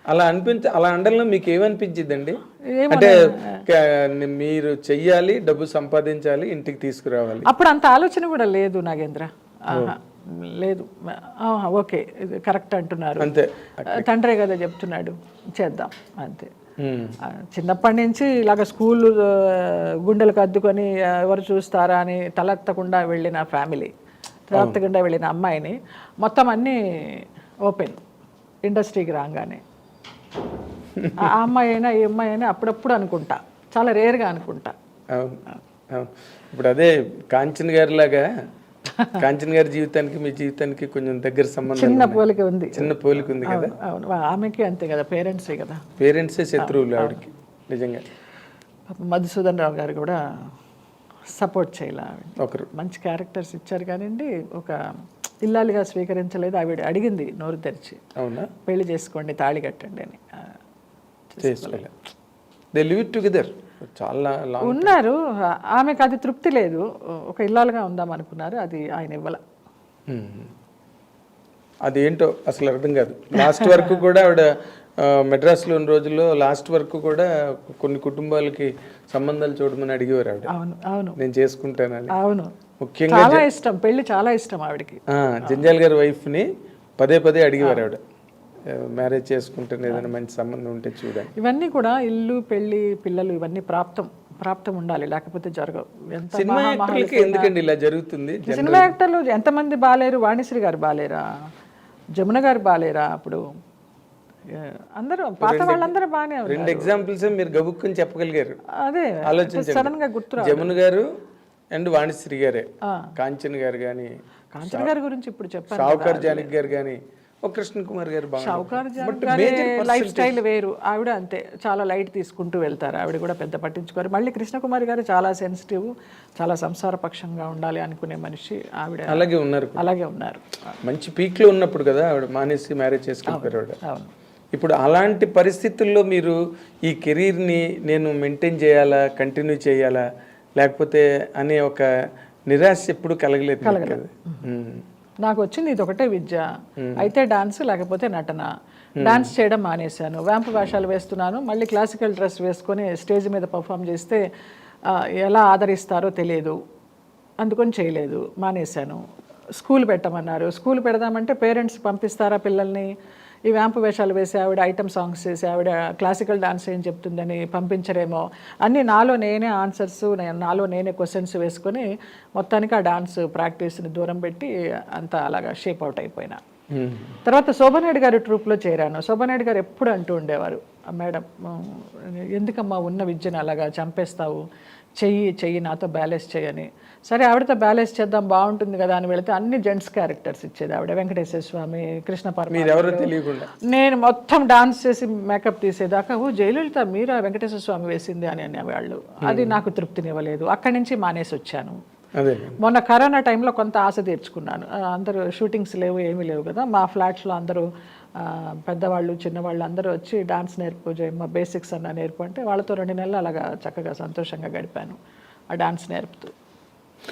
S1: అలా అండల్లో మీకు ఏమనిపించిందండి? అంటే మీరు చెయ్యాలి, డబ్బు సంపాదించాలి, ఇంటికి తీసుకురావాలి.
S2: అప్పుడు అంత ఆలోచన కూడా లేదు నాగేంద్ర. లేదు, ఓకే కరెక్ట్ అంటున్నారు, అంతే, తండ్రే కదా చెప్తున్నాడు చేద్దాం అంతే. చిన్నప్పటి నుంచి ఇలాగ స్కూల్ గుండెలకు అద్దుకొని ఎవరు చూస్తారా అని తలెత్తకుండా వెళ్ళిన ఫ్యామిలీ, తలెత్తకుండా వెళ్ళిన అమ్మాయిని మొత్తం అన్నీ ఓపెన్ ఇండస్ట్రీకి రాగానే. ఆ అమ్మాయి అయినా ఈ అమ్మాయి అయినా అప్పుడప్పుడు అనుకుంటా, చాలా రేర్గా అనుకుంటా.
S1: ఇప్పుడు అదే కాంచన్ గారి లాగా, కాంచన్ గారి జీవితానికి మీ జీవితానికి కొంచెం దగ్గర సంబంధం,
S2: చిన్న పోలిక ఉంది,
S1: చిన్న పోలిక ఉంది కదా.
S2: అవును, ఆమెకి అంతే కదా, పేరెంట్సే కదా,
S1: పేరెంట్సే శత్రువులు ఆవిడకి నిజంగా.
S2: మధుసూదన్ రావు గారు కూడా సపోర్ట్ చేయాలి,
S1: ఒకరు
S2: మంచి క్యారెక్టర్స్ ఇచ్చారు కానివ్వండి, ఒక ఇల్లాలిగా స్వీకరించలేదు. ఆవిడ అడిగింది నోరు తెరిచి, అవునా పెళ్లి చేసుకోండి, తాళి కట్టండి అని.
S1: దే లివ్ ఇట్ టుగెదర్ చాలా
S2: ఉన్నారు. ఆమెకు అది తృప్తి లేదు, ఒక ఇల్లాలుగా ఉందాం అనుకున్నారు, అది ఆయన ఇవ్వాల.
S1: అదేంటో అసలు అర్థం కాదు. లాస్ట్ వరకు కూడా ఆవిడ మెడ్రాస్లో ఉన్న రోజుల్లో లాస్ట్ వరకు కూడా కొన్ని కుటుంబాలకి సంబంధాలు చూడమని అడిగేవారు ఆవిడ.
S2: అవును అవును,
S1: నేను చేసుకుంటానని.
S2: అవును,
S1: ముఖ్యంగా
S2: చాలా ఇష్టం, పెళ్లి చాలా ఇష్టం ఆవిడకి.
S1: జంజాల్ గారి వైఫ్ని పదే పదే అడిగేవారు ఆవిడ, మ్యారేజ్ చేసుకుంటే ఏదైనా మంచి సంబంధం ఉంటే చూడండి.
S2: ఇవన్నీ కూడా ఇల్లు, పెళ్లి, పిల్లలు ఇవన్నీ ప్రాప్తం ఉండాలి, లేకపోతే జరగవు.
S1: సినిమా యాక్టర్లకి ఎందుకండి ఇలా జరుగుతుంది?
S2: సినిమా యాక్టర్లు ఎంతమంది బాలేరు? వాణిశ్రీ గారు బాలేరా? జమున గారు బాలేరా? అప్పుడు అందరూ పాత వాళ్ళందరూ బాగానే ఉన్నారు.
S1: 2 ఎగ్జాంపుల్స్ మీరు గబుక్కుని చెప్పగలిగారు.
S2: అదే
S1: ఆలోచించండి,
S2: సడన్ గా గుర్తు.
S1: జమున గారు అండ్ వాణిశ్రీ గారే. కాంచన్ గారు కానీ,
S2: కాంచన్ గారి గురించి ఇప్పుడు చెప్పారు,
S1: షావుకార్ జానకి గారు కానీ, కృష్ణ కుమార్ గారు.
S2: షావుకార్ లైఫ్ స్టైల్ వేరు, ఆవిడ అంతే చాలా లైట్ తీసుకుంటూ వెళ్తారు, ఆవిడ కూడా పెద్ద పట్టించుకోరు. మళ్ళీ కృష్ణ కుమార్ గారు చాలా సెన్సిటివ్, చాలా సంసారపక్షంగా ఉండాలి అనుకునే మనిషి, ఆవిడ అలాగే ఉన్నారు.
S1: మంచి పీక్ లో ఉన్నప్పుడు కదా ఆవిడ మానేసి మ్యారేజ్ చేసుకుంటారు ఆవిడ. అవును. ఇప్పుడు అలాంటి పరిస్థితుల్లో మీరు ఈ కెరీర్ని నేను మెయింటైన్ చేయాలా, కంటిన్యూ చేయాలా, లేకపోతే అనే ఒక నిరాశ ఎప్పుడు కలగలేదు కదా?
S2: నాకు వచ్చింది ఇది ఒకటే విద్య, అయితే డాన్స్ లేకపోతే నటన. డాన్స్ చేయడం మానేశాను, వ్యాంపు వేషాలు వేస్తున్నాను, మళ్ళీ క్లాసికల్ డ్రెస్ వేసుకొని స్టేజ్ మీద పర్ఫామ్ చేస్తే ఎలా ఆదరిస్తారో తెలియదు, అందుకొని చేయలేదు, మానేశాను. స్కూల్ పెట్టమన్నారు. స్కూల్ పెడదామంటే పేరెంట్స్ పంపిస్తారా పిల్లల్ని, ఈ వ్యాంపు వేషాలు వేసి ఆవిడ ఐటమ్ సాంగ్స్ చేసి ఆవిడ క్లాసికల్ డాన్స్ ఏం చెప్తుందని పంపించరేమో అన్నీ నాలో నేనే ఆన్సర్స్, నాలో నేనే క్వశ్చన్స్ వేసుకొని మొత్తానికి ఆ డాన్స్ ప్రాక్టీస్ని దూరం పెట్టి అంత అలాగా షేప్ అవుట్ అయిపోయినా. తర్వాత శోభనాయుడు గారి ట్రూప్లో చేరాను. శోభనాయుడు గారు ఎప్పుడు అంటూ ఉండేవారు, మేడం ఎందుకమ్మా ఉన్న విద్యను అలాగా చంపేస్తావు, చెయ్యి నాతో బ్యాలెన్స్ చేయని. సరే ఆవిడతో బ్యాలెన్స్ చేద్దాం బాగుంటుంది కదా అని వెళితే అన్ని జెంట్స్ క్యారెక్టర్స్ ఇచ్చేది ఆవిడ. వెంకటేశ్వర స్వామి, కృష్ణ
S1: తెలియకుండా
S2: నేను మొత్తం డాన్స్ చేసి మేకప్ తీసేదాకా ఓ జయలలిత మీరా వెంకటేశ్వర స్వామి వేసింది అని అనేవాళ్ళు. అది నాకు తృప్తినివ్వలేదు. అక్కడి నుంచి మానేసి వచ్చాను. మొన్న కరోనా టైంలో కొంత ఆశ తీర్చుకున్నాను. అందరూ షూటింగ్స్ లేవు, ఏమీ లేవు కదా. మా ఫ్లాట్స్లో అందరూ పెద్దవాళ్ళు చిన్నవాళ్ళు అందరూ వచ్చి డాన్స్ నేర్పు జయమ్మ, బేసిక్స్ అన్న నేర్పు అంటే వాళ్ళతో 2 నెలలు అలాగా చక్కగా సంతోషంగా గడిపాను ఆ డాన్స్ నేర్పుతూ.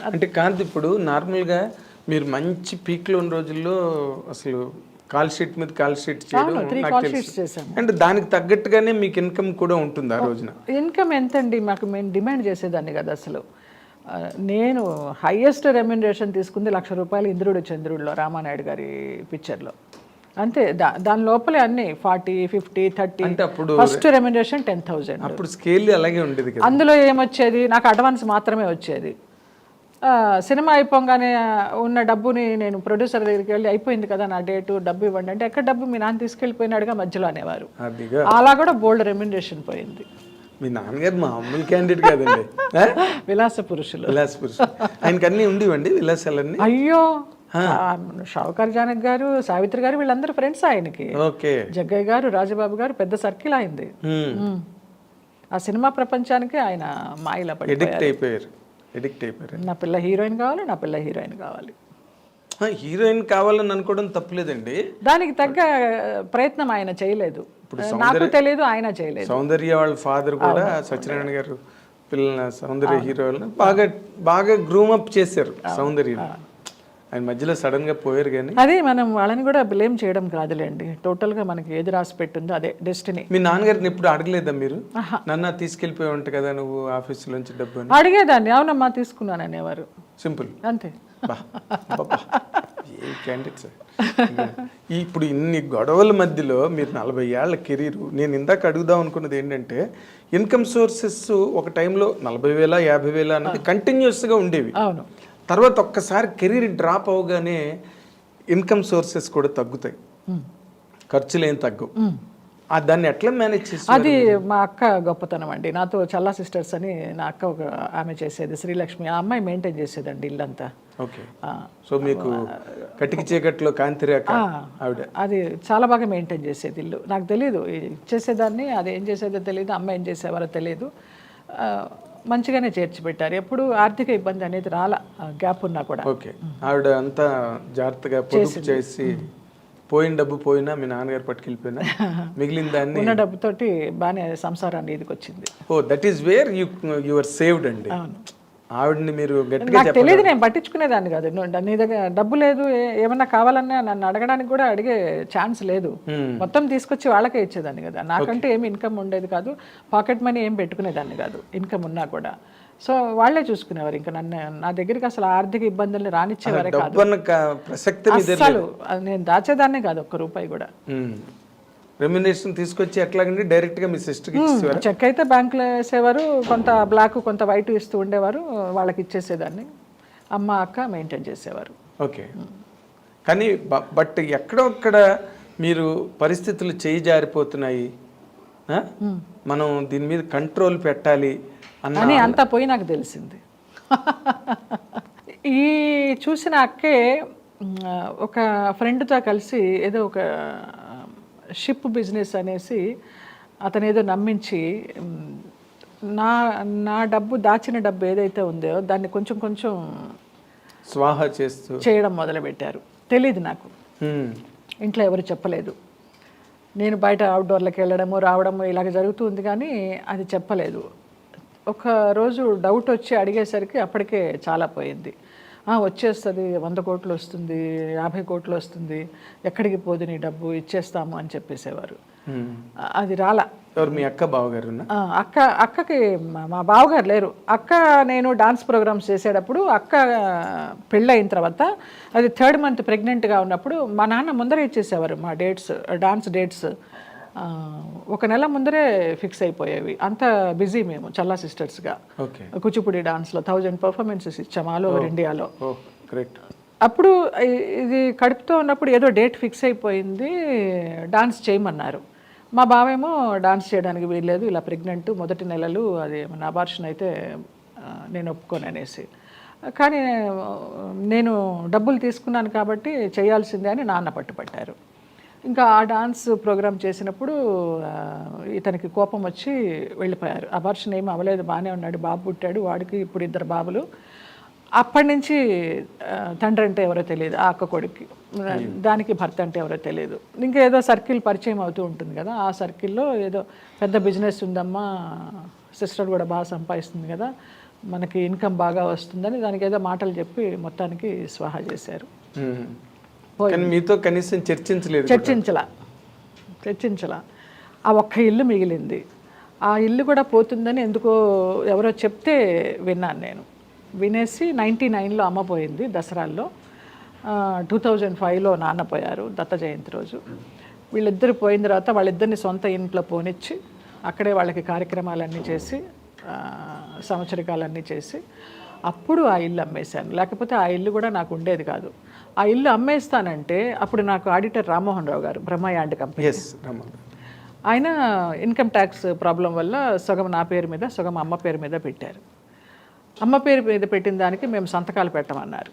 S1: అంటే కాదు, ఇప్పుడు నార్మల్గా మీరు మంచి పీక్లో ఉన్న రోజుల్లో అసలు కాల్ షీట్ మీద కాల్ షీట్ చేయడం
S2: 3 కాల్ షీట్స్ చేశాను.
S1: అంటే దానికి తగ్గట్టుగానే మీకు ఇన్కమ్ కూడా ఉంటుంది ఆ రోజున.
S2: ఇన్కమ్ ఎంతండి మాకు, మేము డిమాండ్ చేసేదాన్ని కదా అసలు. నేను హైయెస్ట్ రెమ్యునరేషన్ తీసుకుంది ₹1,00,000 ఇంద్రుడు చంద్రుడిలో, రామానాయుడు గారి పిక్చర్లో. అంతే. దాని లోపలే అన్ని 40, 50, 30.
S1: అంటే అప్పుడు
S2: ఫస్ట్ రెమ్యునరేషన్ 10,000.
S1: అప్పుడు స్కేల్ అలాగే ఉండేది కదా.
S2: అందులో ఏమొచ్చేది, నాకు అడ్వాన్స్ మాత్రమే వచ్చేది. సినిమా అయిపోగానే ఉన్న డబ్బుని నేను ప్రొడ్యూసర్ దగ్గరికి వెళ్ళి అయిపోయింది కదా నా డేటు, డబ్బు ఇవ్వండి అంటే ఎక్కడ డబ్బు మీ నాన్న తీసుకెళ్ళిపోయినాడుగా మధ్యలో అనేవారు. అలా కూడా బోల్డ్ రెమ్యునరేషన్ పోయింది.
S1: మీ నాన్నగారు మామూలు క్యాండిడేట్ కాదండి.
S2: విలాస పురుషులు.
S1: ఆయనకి అన్నీ ఉండేవండి విలాసాలన్నీ.
S2: అయ్యో, షావుకార్ జానక్ గారు, సావిత్రి గారు వీళ్ళందరూ ఫ్రెండ్స్ ఆయనకి. జగ్గయ్య గారు, రాజబాబు గారు, పెద్ద సర్కిల్ అయింది. ఆ సినిమా ప్రపంచానికి ఆయన మాయలా
S1: అయిపోయారు.
S2: నా పిల్ల హీరోయిన్ కావాలి, నా పిల్ల హీరోయిన్ కావాలి.
S1: హీరోయిన్ కావాలని అనుకోవడం తప్పలేదండి.
S2: దానికి తగ్గ ప్రయత్నం ఆయన చేయలేదు, నాకు తెలియదు, ఆయన చేయలేదు.
S1: సౌందర్య వాళ్ళ ఫాదర్ కూడా సత్యనారాయణ గారు పిల్లల సౌందర్య హీరోలను బాగా గ్రూమప్ చేశారు సౌందర్య. ఆయన మధ్యలో సడన్ గా పోయారు. కానీ
S2: అదే మనం వాళ్ళని కూడా బ్లేమ్ చేయడం కాదులేండి. టోటల్ గా మనకి ఏది రాసి పెట్టిందో అదే డెస్టినీ.
S1: మీ నాన్నగారిని ఎప్పుడు అడగలేదా మీరు, నన్ను తీసుకెళ్ళిపోయి ఉంట కదా నువ్వు ఆఫీస్ నుంచి డబ్బు అని?
S2: అడిగేదాన్ని. అవునమ్మా తీసుకున్నాను అనేవారు.
S1: సింపుల్,
S2: అంతే.
S1: ఇప్పుడు ఇన్ని గొడవల మధ్యలో మీరు 40 ఏళ్ల కెరీర్, నేను ఇందాక అడుగుదాం అనుకున్నది ఏంటంటే ఇన్కమ్ సోర్సెస్ ఒక టైంలో 40,000, 50,000 అనేది కంటిన్యూస్గా ఉండేవి.
S2: అవును.
S1: తర్వాత ఒక్కసారి కెరీర్ డ్రాప్ అవగానే ఇన్కమ్ సోర్సెస్ కూడా తగ్గుతాయి, ఖర్చులు ఏం తగ్గవు. దాన్ని ఎట్లా మేనేజ్ చేస్తారు?
S2: అది మా అక్క గొప్పతనం అండి. నాతో చల్లా సిస్టర్స్ అని నా అక్క ఒక ఆమె చేసేది, శ్రీలక్ష్మి. ఆ అమ్మాయి మెయింటైన్ చేసేదండి ఇల్లంతా.
S1: ఓకే. సో మీకు కటికి చీకట్లో కాంతిరేఖ ఆవిడ.
S2: అది చాలా బాగా మెయింటైన్ చేసేది ఇల్లు. నాకు తెలియదు చేసేదాన్ని, అది ఏం చేసేదో తెలియదు, అమ్మ ఏం చేసేవారో తెలియదు. మంచిగానే చేర్చి పెట్టారు. ఎప్పుడు ఆర్థిక ఇబ్బంది అనేది రాలా, గ్యాప్ ఉన్నా కూడా.
S1: ఓకే. ఆవిడ అంతా జాగ్రత్తగా పొదుపు చేసి, పోయిన డబ్బు పోయినా మీ నాన్నగారు పట్టుకెళ్ళిపోయినా మిగిలిన దాన్ని
S2: ఉన్న డబ్బుతోటి బాగానే సంసారాన్ని ఎదుకొచ్చింది.
S1: ఓ, that is where you are saved అండి. ఆవిడని మీరు గట్టిగా
S2: నాకు తెలియదు, నేను పట్టించుకునేదాన్ని కాదు. నీ దగ్గర డబ్బు లేదు, ఏమన్నా కావాలన్నా నన్ను అడగడానికి కూడా అడిగే ఛాన్స్ లేదు. మొత్తం తీసుకొచ్చి వాళ్ళకే ఇచ్చేదాన్ని కదా. నాకంటే ఏమి ఇన్కమ్ ఉండేది కాదు, పాకెట్ మనీ ఏం పెట్టుకునేదాన్ని కాదు ఇన్కమ్ ఉన్నా కూడా. సో వాళ్ళే చూసుకునేవారు. ఇంకా నా దగ్గరికి అసలు ఆర్థిక ఇబ్బందుల్ని రానిచ్చేవారే కాదు. అసలు నేను దాచేదాన్నే కాదు ₹1 కూడా.
S1: రెమ్యునరేషన్ తీసుకొచ్చి ఎట్లాగండి డైరెక్ట్గా మీ సిస్టర్కి ఇచ్చేవారు?
S2: చెక్ అయితే బ్యాంకులో వేసేవారు, కొంత బ్లాక్ కొంత వైట్ ఇస్తూ ఉండేవారు, వాళ్ళకి ఇచ్చేసేదాన్ని. అమ్మ అక్క మెయింటైన్ చేసేవారు.
S1: ఓకే. కానీ బట్ ఎక్కడొక్కడ మీరు పరిస్థితులు చేయి జారిపోతున్నాయి, మనం దీని మీద కంట్రోల్ పెట్టాలి
S2: అని అంతా పోయి నాకు తెలిసింది. ఈ చూసిన అక్కే ఒక ఫ్రెండ్తో కలిసి ఏదో ఒక షిప్ బిజినెస్ అనేసి అతను ఏదో నమ్మించి నా డబ్బు, దాచిన డబ్బు ఏదైతే ఉందో దాన్ని కొంచెం కొంచెం
S1: స్వాహా చేయడం
S2: మొదలుపెట్టారు. తెలీదు నాకు, ఇంట్లో ఎవరు చెప్పలేదు. నేను బయట అవుట్డోర్లకు వెళ్ళడము రావడము ఇలాగ జరుగుతుంది, కానీ అది చెప్పలేదు. ఒక రోజు డౌట్ వచ్చి అడిగేసరికి అప్పటికే చాలా పోయింది. వచ్చేస్తుంది, 100 కోట్లు వస్తుంది, 50 కోట్లు వస్తుంది, ఎక్కడికి పోదు నీ డబ్బు, ఇచ్చేస్తాము అని చెప్పేసేవారు. అది రాలా.
S1: ఎవరు మీ అక్క బావగారు?
S2: అక్కకి మా బావగారు లేరు. అక్క నేను డాన్స్ ప్రోగ్రామ్స్ చేసేటప్పుడు అక్క పెళ్ళయిన తర్వాత అది 3rd month ప్రెగ్నెంట్గా ఉన్నప్పుడు మా నాన్న ముందరే ఇచ్చేసేవారు మా డేట్స్, డాన్స్ డేట్స్. 1 నెల ముందరే ఫిక్స్ అయిపోయేవి. అంత బిజీ మేము చల్లా సిస్టర్స్గా. కూచిపూడి డాన్స్లో 1000 పర్ఫార్మెన్సెస్ ఇచ్చాము ఆల్ ఓవర్ ఇండియాలో. అప్పుడు ఇది కడుపుతో ఉన్నప్పుడు ఏదో డేట్ ఫిక్స్ అయిపోయింది, డాన్స్ చేయమన్నారు. మా బావేమో డాన్స్ చేయడానికి వీల్లేదు, ఇలా ప్రెగ్నెంట్, మొదటి నెలలు, అది మన అబార్షన్ అయితే నేను ఒప్పుకోను అనేసి. కానీ నేను డబ్బులు తీసుకున్నాను కాబట్టి చేయాల్సిందే అని నాన్న పట్టుపట్టారు. ఇంకా ఆ డాన్స్ ప్రోగ్రామ్ చేసినప్పుడు ఇతనికి కోపం వచ్చి వెళ్ళిపోయారు. అబార్షన్ ఏమీ అవ్వలేదు, బాగానే ఉన్నాడు, బాబు పుట్టాడు, వాడికి ఇప్పుడు 2 బాబులు. అప్పటి నుంచి తండ్రి అంటే ఎవరో తెలియదు ఆ అక్క కొడుక్కి, దానికి భర్త అంటే ఎవరో తెలియదు. ఇంకా ఏదో సర్కిల్ పరిచయం అవుతూ ఉంటుంది కదా, ఆ సర్కిల్లో ఏదో పెద్ద బిజినెస్ ఉందమ్మా, సిస్టర్ కూడా బాగా సంపాదిస్తుంది కదా, మనకి ఇన్కమ్ బాగా వస్తుందని దానికి ఏదో మాటలు చెప్పి మొత్తానికి స్వాహా చేశారు.
S1: మీతో కనీసం చర్చించలా. ఆ ఒక్క ఇల్లు మిగిలింది. ఆ ఇల్లు కూడా పోతుందని ఎందుకో ఎవరో చెప్తే విన్నాను నేను. వినేసి 99లో అమ్మ పోయింది దసరాల్లో, 2005లో నాన్న పోయారు దత్త జయంతి రోజు. వీళ్ళిద్దరు పోయిన తర్వాత వాళ్ళిద్దరిని సొంత ఇంట్లో పోనిచ్చి అక్కడే వాళ్ళకి కార్యక్రమాలన్నీ చేసి సంవత్సరికాలన్నీ చేసి అప్పుడు ఆ ఇల్లు అమ్మేశాను. లేకపోతే ఆ ఇల్లు కూడా నాకు ఉండేది కాదు. ఆ ఇల్లు అమ్మేస్తానంటే అప్పుడు నాకు ఆడిటర్ రామ్మోహన్ రావు గారు, బ్రహ్మ యాండ్ కంపెనీ, ఆయన ఇన్కమ్ ట్యాక్స్ ప్రాబ్లం వల్ల సగం నా పేరు మీద సగం అమ్మ పేరు మీద పెట్టారు. అమ్మ పేరు మీద పెట్టిన దానికి మేము సంతకాలు పెట్టమన్నారు,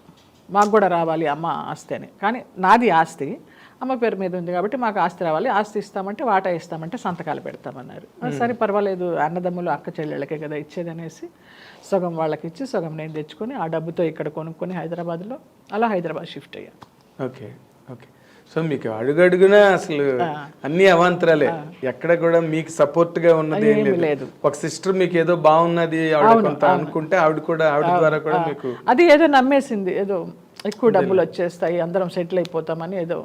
S1: మాకు కూడా రావాలి అమ్మ ఆస్తి అని. కానీ నాది ఆస్తి అమ్మ పేరు మీద ఉంది కాబట్టి మాకు ఆస్తి రావాలి, ఆస్తి ఇస్తామంటే వాటా ఇస్తామంటే సంతకాలు పెడతామన్నారు. సరే పర్వాలేదు, అన్నదమ్ములు అక్క చెల్లెళ్ళకే కదా ఇచ్చేది అనేసి సగం వాళ్ళకి ఇచ్చి సగం నేను తెచ్చుకొని ఆ డబ్బుతో ఇక్కడ కొనుక్కొని హైదరాబాద్లో అలా హైదరాబాద్ షిఫ్ట్ అయ్యాను. ఓకే. సో మీకు అడుగడుగునా అసలు అన్ని అవాంతరాలే, ఎక్కడ కూడా మీకు సపోర్ట్ గా ఉన్నది ఏం లేదు. ఒక సిస్టర్ మీకు ఏదో బాగున్నది కొంత అనుకుంటే ఆవిడ ద్వారా కూడా మీకు
S2: అది ఏదో నమ్మేసింది, ఏదో ఎక్కువ డబ్బులు వచ్చేస్తాయి అందరం సెటిల్ అయిపోతామని ఏదో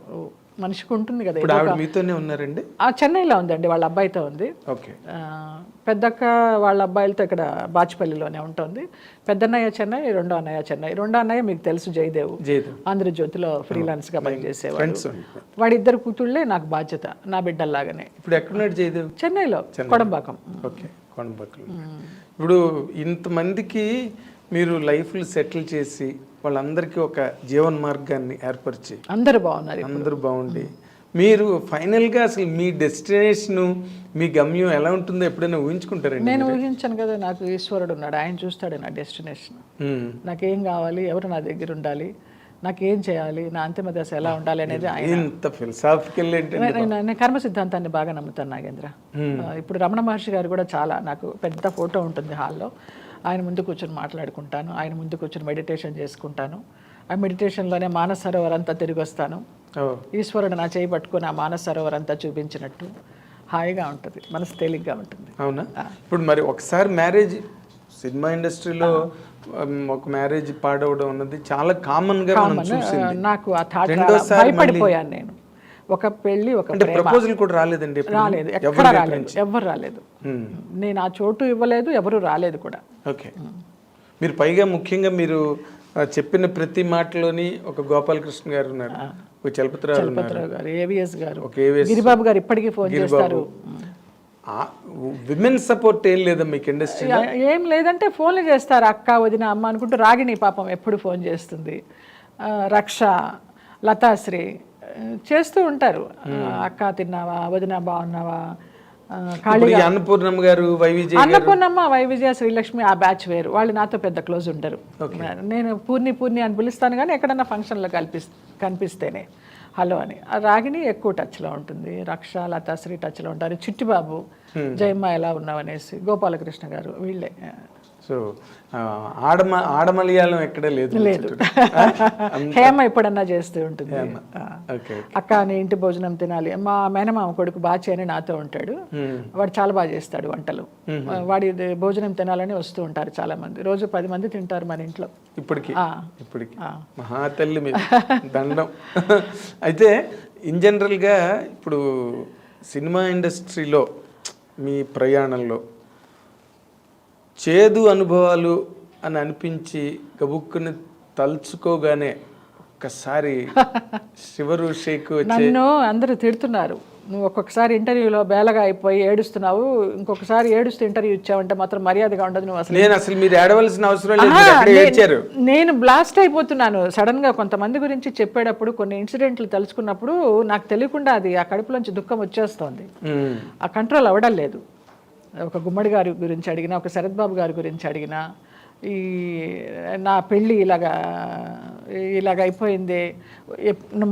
S2: మనిషికి ఉంటుంది కదా.
S1: ఇప్పుడు ఆవిడ మీతోనే ఉన్నారండి?
S2: చెన్నైలో ఉందండి, వాళ్ళ అబ్బాయితో ఉంది. పెద్దక్క వాళ్ళ అబ్బాయిలతో ఇక్కడ బాచిపల్లిలోనే ఉంటుంది. పెద్దన్నయ్య చెన్నై, రెండో అన్నయ్య చెన్నై. రెండో అన్నయ్య మీకు తెలుసు, జయదేవ్, ఆంధ్రజ్యోతిలో ఫ్రీలాన్స్గా పనిచేసేవాడు. వాడిద్దరు కూతుళ్ళే నాకు బాధ్యత, నా బిడ్డల్లాగానే.
S1: ఇప్పుడు ఎక్కడున్నాడు జయదేవ్?
S2: చెన్నైలో, కొడంబాకం.
S1: ఇప్పుడు ఇంతమందికి మీరు లైఫ్లు సెటిల్ చేసి వాళ్ళందరికీ ఒక జీవన మార్గాన్ని ఏర్పరిచి
S2: అందరూ బాగున్నారు,
S1: అందరూ బాగుండి మీరు ఫైనల్గా అసలు మీ డెస్టినేషన్, మీ గమ్యం ఎలా ఉంటుందో ఎప్పుడైనా ఊహించుకుంటారండి?
S2: నేను ఊహించాను కదా, నాకు ఈశ్వరుడు ఉన్నాడు, ఆయన చూస్తాడు నా డెస్టినేషన్. నాకేం కావాలి, ఎవరు నా దగ్గర ఉండాలి, నాకేం చేయాలి, నా అంతిమ దశ ఎలా ఉండాలి అనేది ఆయన.
S1: ఇంత ఫిలసాఫికల్
S2: నేను కర్మ సిద్ధాంతాన్ని బాగా నమ్ముతాను నాగేంద్ర. ఇప్పుడు రమణ మహర్షి గారు కూడా చాలా, నాకు పెద్ద ఫోటో ఉంటుంది హాల్లో, ఆయన ముందు కూర్చొని మాట్లాడుకుంటాను, ఆయన ముందు కూర్చొని మెడిటేషన్ చేసుకుంటాను. ఆ మెడిటేషన్లోనే మానస సరోవర్ అంతా తిరిగి వస్తాను. ఈశ్వరుడు నా చేయి పట్టుకుని ఆ మానస సరోవర్ అంతా చూపించినట్టు హాయిగా ఉంటుంది, మనసు తేలిగ్గా ఉంటుంది.
S1: అవునా? ఇప్పుడు మరి ఒకసారి మ్యారేజ్, సినిమా ఇండస్ట్రీలో ఒక మ్యారేజ్ పాడవడం అన్నది చాలా కామన్గా మనం చూసింది.
S2: నాకు ఆ థాట్ భయపడిపోయాను నేను. ఒక పెళ్లి, ఒక
S1: ప్రపోజల్ కూడా రాలేదండి?
S2: రాలేదు, ఎక్కడ రాలేదు, ఎవరు రాలేదు. నేను ఆ చోటు ఇవ్వలేదు, ఎవరు రాలేదు కూడా.
S1: ఓకే. మీరు పైగా ముఖ్యంగా మీరు చెప్పిన ప్రతి మాటలోని ఒక గోపాలకృష్ణ గారు ఉన్నారు, ఒక చలపతిరావు
S2: గారు, ఏవిఎస్ గారు, గిరిబాబు గారు ఇప్పటికీ ఫోన్ చేస్తారు.
S1: విమెన్ సపోర్ట్ ఏం లేదా మీకు ఇండస్ట్రీ?
S2: ఏం లేదంటే ఫోన్లు చేస్తారు, అక్క, వదిన, అమ్మ అనుకుంటూ. రాగిణి పాపం ఎప్పుడు ఫోన్ చేస్తుంది, రక్ష, లతాశ్రీ చేస్తూ ఉంటారు. అక్క తిన్నావా, వదిన బాగున్నావా,
S1: అన్నపూర్ణమ్మ గారు,
S2: అన్నపూర్ణమ్మ, వైవిజయ, శ్రీలక్ష్మి ఆ బ్యాచ్ వేరు, వాళ్ళు నాతో పెద్ద క్లోజ్ ఉంటారు. నేను పూర్ణి అని పిలుస్తాను కానీ ఎక్కడన్నా ఫంక్షన్లో కనిపిస్తేనే హలో అని. రాగిణి ఎక్కువ టచ్లో ఉంటుంది, రక్ష, లతాశ్రీ టచ్లో ఉంటారు, చిట్టిబాబు, జయమ్మ ఎలా ఉన్నావు అనేసి, గోపాలకృష్ణ గారు, వీళ్ళే.
S1: సో ఆడమలయాళం ఎక్కడే లేదు.
S2: హేమ ఎప్పుడన్నా చేస్తూ ఉంటుంది. అక్క నీ ఇంటి భోజనం తినాలి. మా మేనమామ కొడుకు బాచి అని నాతో ఉంటాడు, వాడు చాలా బాగా చేస్తాడు వంటలు. వాడి భోజనం తినాలని వస్తూ ఉంటారు చాలా మంది, రోజు 10 మంది తింటారు మన ఇంట్లో
S1: ఇప్పటికి. మహాతల్లి మీద దండం. అయితే ఇన్ జనరల్గా ఇప్పుడు సినిమా ఇండస్ట్రీలో మీ ప్రయాణంలో చేదు అనుభవాలు అని అనిపించి గబుక్కుని తలుచుకోగానే ఒక్కసారి శివరు షేక్ వచ్చి
S2: నన్ను అందరూ తిడుతున్నారు, నువ్వు ఒక్కొక్కసారి ఇంటర్వ్యూలో బేలగా అయిపోయి ఏడుస్తున్నావు, ఇంకొకసారి ఏడుస్తూ ఇంటర్వ్యూ ఇచ్చావంటే మాత్రం మర్యాదగా ఉండదు నువ్వు అసలు.
S1: నేను అసలు మీరు ఏడవలసిన అవసరం లేదు, మీరు అక్కడే ఏడ్చారు.
S2: నేను బ్లాస్ట్ అయిపోతున్నాను సడన్ గా. కొంతమంది గురించి చెప్పేటప్పుడు కొన్ని ఇన్సిడెంట్లు తలుచుకున్నప్పుడు నాకు తెలియకుండా అది ఆ కడుపులోంచి దుఃఖం వచ్చేస్తోంది, ఆ కంట్రోల్ అవ్వడం లేదు. ఒక గుమ్మడి గారి గురించి అడిగినా, ఒక శరత్ బాబు గారి గురించి అడిగినా, ఈ నా పెళ్ళి ఇలాగ అయిపోయింది.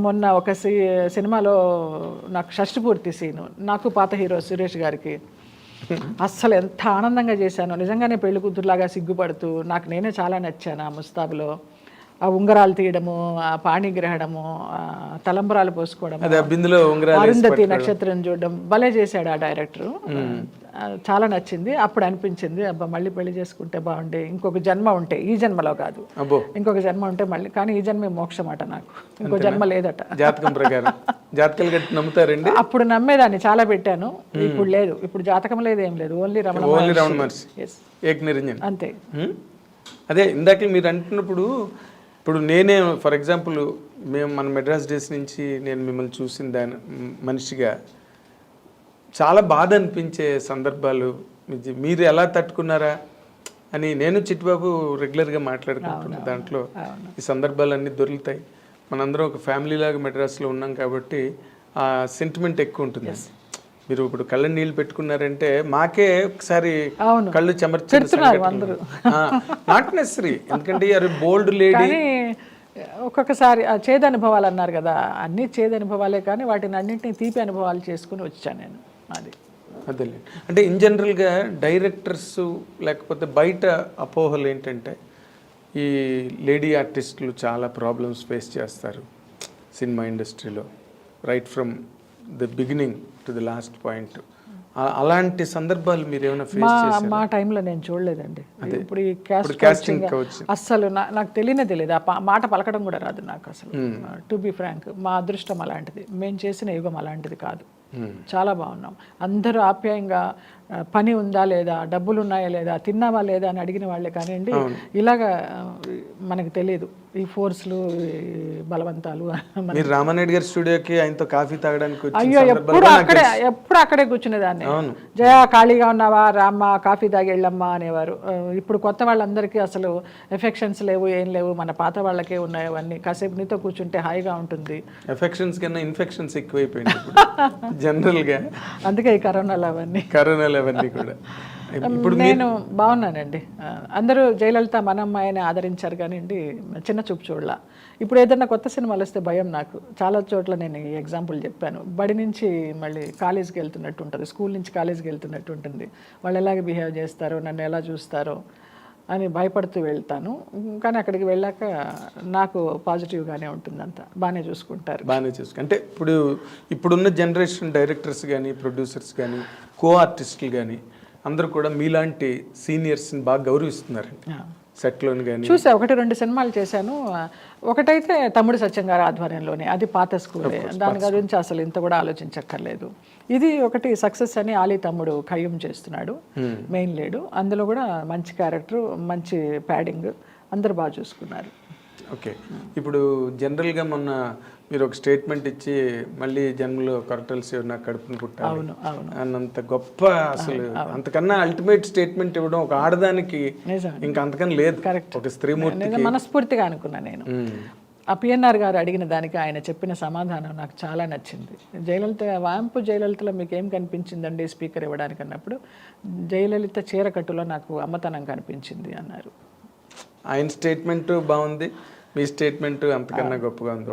S2: మొన్న ఒక సినిమాలో నాకు షష్టి పూర్తి సీను, నాకు పాత హీరో సురేష్ గారికి అస్సలు ఎంత ఆనందంగా చేశాను. నిజంగానే పెళ్లి కూతురులాగా సిగ్గుపడుతూ నాకు నేనే చాలా నచ్చాను ఆ ముస్తాబులో. ఆ ఉంగరాలు తీయడము, ఆ పాణిగ్రహణము, తలంబరాలు పోసుకోవడం, అరుంధతి నక్షత్రం చూడడం భలే చేశాడు ఆ డైరెక్టర్. చాలా నచ్చింది. అప్పుడు అనిపించింది అబ్బా మళ్ళీ పెళ్లి చేసుకుంటే బాగుండే, ఇంకొక జన్మ ఉంటే, ఈ జన్మలో కాదు ఇంకొక జన్మ ఉంటే మళ్ళీ. కానీ ఈ జన్మే మోక్షం అట, నాకు ఇంకో జన్మ లేదట
S1: జాతకం ప్రకారం. జాతకాలు గట్టి నమ్ముతారండి?
S2: అప్పుడు నమ్మేదాన్ని, చాలా పెట్టాను. ఇప్పుడు లేదు, ఇప్పుడు జాతకం లేదు, ఏం లేదు, ఓన్లీ రమణ మహర్షి
S1: ఏక్ నిరంజన్
S2: అంతే.
S1: అదే ఇందాక మీరు అంటున్నప్పుడు, ఇప్పుడు నేనే ఫర్ ఎగ్జాంపుల్ మేము మన మెడ్రాస్ డేస్ నుంచి నేను మిమ్మల్ని చూసిన దాని మనిషిగా చాలా బాధ అనిపించే సందర్భాలు మీరు ఎలా తట్టుకున్నారా అని నేను చిట్టిబాబు రెగ్యులర్గా మాట్లాడుకుంటున్నాను. దాంట్లో ఈ సందర్భాలన్నీ దొరుకుతాయి. మనందరం ఒక ఫ్యామిలీ లాగా మెడ్రాస్లో ఉన్నాం కాబట్టి ఆ సెంటిమెంట్ ఎక్కువ ఉంటుంది. మీరు ఇప్పుడు కళ్ళ నీళ్ళు పెట్టుకున్నారంటే మాకే ఒకసారి కళ్ళు చెమర్చున్నారు. నాట్ నెసరీ, ఎందుకంటే అది బోల్డ్ లేడీ.
S2: ఒక్కొక్కసారి చేదు అనుభవాలు అన్నారు కదా, అన్ని చేదు అనుభవాలే, కానీ వాటిని అన్నింటినీ తీపి అనుభవాలు చేసుకుని వచ్చాను నేను. అది
S1: అదేలే. అంటే ఇన్ జనరల్గా డైరెక్టర్స్ లేకపోతే బయట అపోహలు ఏంటంటే ఈ లేడీ ఆర్టిస్టులు చాలా ప్రాబ్లమ్స్ ఫేస్ చేస్తారు సినిమా ఇండస్ట్రీలో, right from the beginning to the last point. అలాంటి సందర్భాలు మీరు ఏమైనా ఫేస్ చేశారా?
S2: మా టైంలో నేను చూడలేదండి. ఇప్పుడు ఈ కాస్టింగ్ అస్సలు నాకు తెలియదు. ఆ మాట పలకడం కూడా రాదు నాకు అసలు, టు బి ఫ్రాంక్. మా అదృష్టం అలాంటిది, మేము చేసిన యుగం అలాంటిది కాదు. చాలా బాగున్నాం అందరూ ఆప్యాయంగా. పని ఉందా లేదా, డబ్బులు ఉన్నాయా లేదా, తిన్నావా లేదా అని అడిగిన వాళ్ళే కానివ్వండి. ఇలాగా మనకు తెలియదు ఈ ఫోర్స్లు, బలవంతాలు.
S1: మీరు రామానాయుడు గారి స్టూడియోకి ఆయనతో కాఫీ తాగడానికి
S2: అయ్యో ఎప్పుడు అక్కడే కూర్చునేదాన్ని. జయ ఖాళీగా ఉన్నావా, రామ్మ కాఫీ తాగి వెళ్ళమ్మా అనేవారు. ఇప్పుడు కొత్త వాళ్ళందరికీ అసలు ఎఫెక్షన్స్ లేవు, ఏం లేవు. మన పాత వాళ్ళకే ఉన్నాయి అవన్నీ. కాసేపు నీతో కూర్చుంటే హాయిగా ఉంటుంది.
S1: ఎఫెక్షన్స్ కన్నా ఇన్ఫెక్షన్స్ ఎక్కువైపోయింది జనరల్గా.
S2: అందుకే ఈ కరోనాలు అవన్నీ
S1: కూడా.
S2: నేను బాగున్నానండి. అందరూ జయలలిత మనమ్మాయిని ఆదరించారు కానివ్వండి, చిన్న చూపు చూడలా. ఇప్పుడు ఏదైనా కొత్త సినిమాలు వస్తే భయం నాకు. చాలా చోట్ల నేను ఈ ఎగ్జాంపుల్ చెప్పాను. బడి నుంచి మళ్ళీ కాలేజీకి వెళ్తున్నట్టు ఉంటుంది, స్కూల్ నుంచి కాలేజీకి వెళ్తున్నట్టు ఉంటుంది. వాళ్ళు ఎలాగ బిహేవ్ చేస్తారో, నన్ను ఎలా చూస్తారో అని భయపడుతూ వెళ్తాను. కానీ అక్కడికి వెళ్ళాక నాకు పాజిటివ్గానే ఉంటుంది, అంతా బాగానే చూసుకుంటారు.
S1: అంటే ఇప్పుడున్న జనరేషన్ డైరెక్టర్స్ కానీ, ప్రొడ్యూసర్స్ కానీ, కో ఆర్టిస్టులు కానీ అందరూ కూడా మీలాంటి సీనియర్స్ని బాగా గౌరవిస్తున్నారు సెట్లోని. కానీ చూసా, 1-2 సినిమాలు చేశాను. ఒకటైతే తమ్ముడు సత్యం గారి ఆధ్వర్యంలోనే, అది పాత స్కూలే, దాని గురించి అసలు ఇంత కూడా ఆలోచించక్కర్లేదు. ఇది ఒకటి సక్సెస్ అని ఆలీ తమ్ముడు ఖయ్యం చేస్తున్నాడు, మెయిన్ లీడు. అందులో కూడా మంచి క్యారెక్టర్, మంచి ప్యాడింగ్, అందరూ బాగా చూసుకున్నారు. ఓకే. ఇప్పుడు జనరల్గా మొన్న మీరు ఒక స్టేట్మెంట్ ఇచ్చి మళ్ళీ జన్మలో కొరటల్సి నాకు కడుపుని పుట్టాలి అన్నంత గొప్ప, అసలు అంతకన్నా అల్టిమేట్ స్టేట్మెంట్ ఇవ్వడం ఒక ఆడదానికి ఇంకా అంతకన్నా లేదు. ఒక స్త్రీమూర్తి
S2: మనస్ఫూర్తిగా అనుకున్నా నేను. ఆ పిఎన్ఆర్ గారు అడిగిన దానికి ఆయన చెప్పిన సమాధానం నాకు చాలా నచ్చింది. వాంపు జయలలితలో మీకు ఏం కనిపించిందండి స్పీకర్ ఇవ్వడానికి అన్నప్పుడు, జయలలిత చీరకట్టులో నాకు అమ్మతనం కనిపించింది అన్నారు.
S1: ఆయన స్టేట్మెంట్ బాగుంది, మీ స్టేట్మెంట్ అంతకన్నా గొప్పగా ఉంది.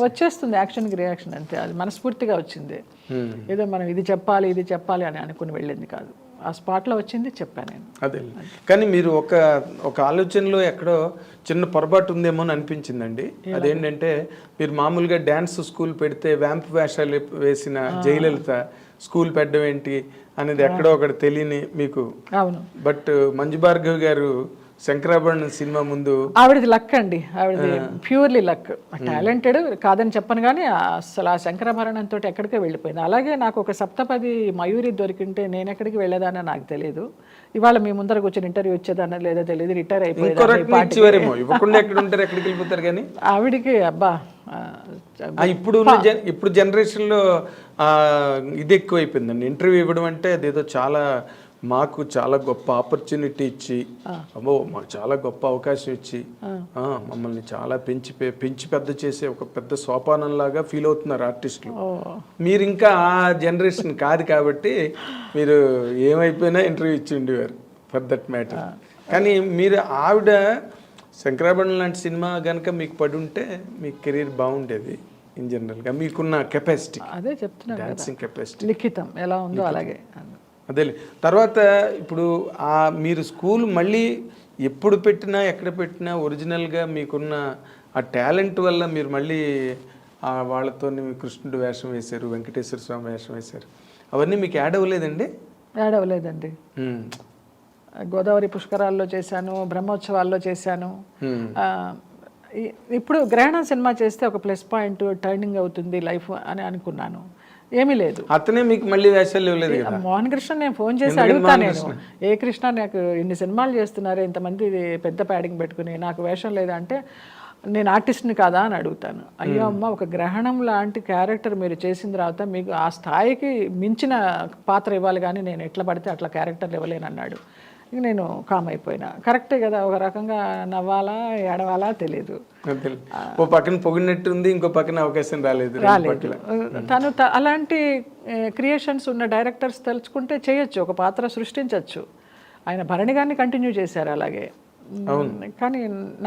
S2: వచ్చేస్తుంది యాక్షన్కి రియాక్షన్, అంతే. అది మనస్ఫూర్తిగా వచ్చింది. ఏదో మనం ఇది చెప్పాలి అని అనుకుని వెళ్ళింది కాదు, ఆ స్పాట్లో వచ్చింది, చెప్పాను నేను.
S1: అదే. కానీ మీరు ఒక ఆలోచనలో ఎక్కడో చిన్న పొరపాటు ఉందేమో అని అనిపించిందండి. అదేంటంటే మీరు మామూలుగా డ్యాన్స్ స్కూల్ పెడితే వ్యాంప్ వేషాలు వేసిన జయలలిత స్కూల్ పెట్టడం ఏంటి అనేది ఎక్కడో ఒకటి తెలియని మీకు.
S2: అవును.
S1: బట్ మంజు భార్గవ్ గారు శంకరాభరణం సినిమా ముందు
S2: ఆవిడది లక్ అండి, ఆవిడది ప్యూర్లీ లక్. టాలెంటెడ్ కాదని చెప్పను, కానీ అసలు ఆ శంకరాభరణంతో ఎక్కడికో వెళ్ళిపోయింది. అలాగే నాకు ఒక సప్తపది మయూరి దొరికింటే నేను ఎక్కడికి వెళ్ళేదానో నాకు తెలియదు. ఇవాళ మీ ముందర కూర్చొని ఇంటర్వ్యూ వచ్చేదానో లేదో తెలియదు, రిటైర్ అయిపోయింది.
S1: ఇవ్వకుండా ఎక్కడ ఉంటారు, ఎక్కడికి వెళ్ళిపోతారు. కానీ
S2: ఆవిడికి అబ్బా
S1: ఇప్పుడు జనరేషన్లో ఇది ఎక్కువైపోయిందండి. ఇంటర్వ్యూ ఇవ్వడం అంటే అదేదో చాలా మాకు చాలా గొప్ప ఆపర్చునిటీ ఇచ్చి, అమ్మో మాకు చాలా గొప్ప అవకాశం ఇచ్చి మమ్మల్ని చాలా పెంచి పెద్ద చేసే ఒక పెద్ద సోపానంలాగా ఫీల్ అవుతున్నారు ఆర్టిస్టులు. మీరు ఇంకా ఆ జనరేషన్ కాదు కాబట్టి మీరు ఏమైపోయినా ఇంటర్వ్యూ ఇచ్చి ఉండేవారు ఫర్ దట్ మ్యాటర్. కానీ మీరు ఆవిడ శంకరాభరణం లాంటి సినిమా కనుక మీకు పడి ఉంటే మీ కెరీర్ బాగుండేది. ఇన్ జనరల్గా మీకున్న కెపాసిటీ,
S2: అదే చెప్తున్నా,
S1: డాన్సింగ్ కెపాసిటీ,
S2: లిఖితం ఎలా ఉందో అలాగే.
S1: అదే తర్వాత ఇప్పుడు మీరు స్కూల్ మళ్ళీ ఎప్పుడు పెట్టినా ఎక్కడ పెట్టినా ఒరిజినల్గా మీకున్న ఆ టాలెంట్ వల్ల మీరు మళ్ళీ వాళ్ళతో కృష్ణుడు వేషం వేశారు, వెంకటేశ్వర స్వామి వేషం వేశారు. అవన్నీ మీకు యాడ్ అవ్వలేదండి?
S2: యాడ్ అవ్వలేదండి. గోదావరి పుష్కరాల్లో చేశాను, బ్రహ్మోత్సవాల్లో చేశాను. ఇప్పుడు గ్రహణం సినిమా చేస్తే ఒక ప్లస్ పాయింట్, టర్నింగ్ అవుతుంది లైఫ్ అని అనుకున్నాను. ఏమీ లేదు.
S1: అతనే మీకు మళ్ళీ వేషాలు ఇవ్వలేదు కదా?
S2: మోహన్ కృష్ణ నేను ఫోన్ చేసి అడుగుతా, నేను ఏ కృష్ణ నాకు ఇన్ని సినిమాలు చేస్తున్నారు, ఇంతమంది పెద్ద ప్యాడింగ్ పెట్టుకుని నాకు వేషం లేదా అంటే నేను ఆర్టిస్ట్ని కాదా అని అడుగుతాను. అయ్యో అమ్మ, ఒక గ్రహణం లాంటి క్యారెక్టర్ మీరు చేసిన తర్వాత మీకు ఆ స్థాయికి మించిన పాత్ర ఇవ్వాలి, కానీ నేను ఎట్లా పడితే అట్లా క్యారెక్టర్లు ఇవ్వలేను అన్నాడు. ఇక నేను కామ్ అయిపోయినా. కరెక్టే కదా, ఒక రకంగా నవ్వాలా ఏడవాలా తెలియదు.
S1: ఓ పక్కన పొగినట్టుంది, ఇంకో పక్కన అవకాశం రాలేదు.
S2: తను అలాంటి క్రియేషన్స్ ఉన్న డైరెక్టర్స్ తలుచుకుంటే చేయొచ్చు, ఒక పాత్ర సృష్టించవచ్చు. ఆయన భరణి గారిని కంటిన్యూ చేశారు అలాగే, కానీ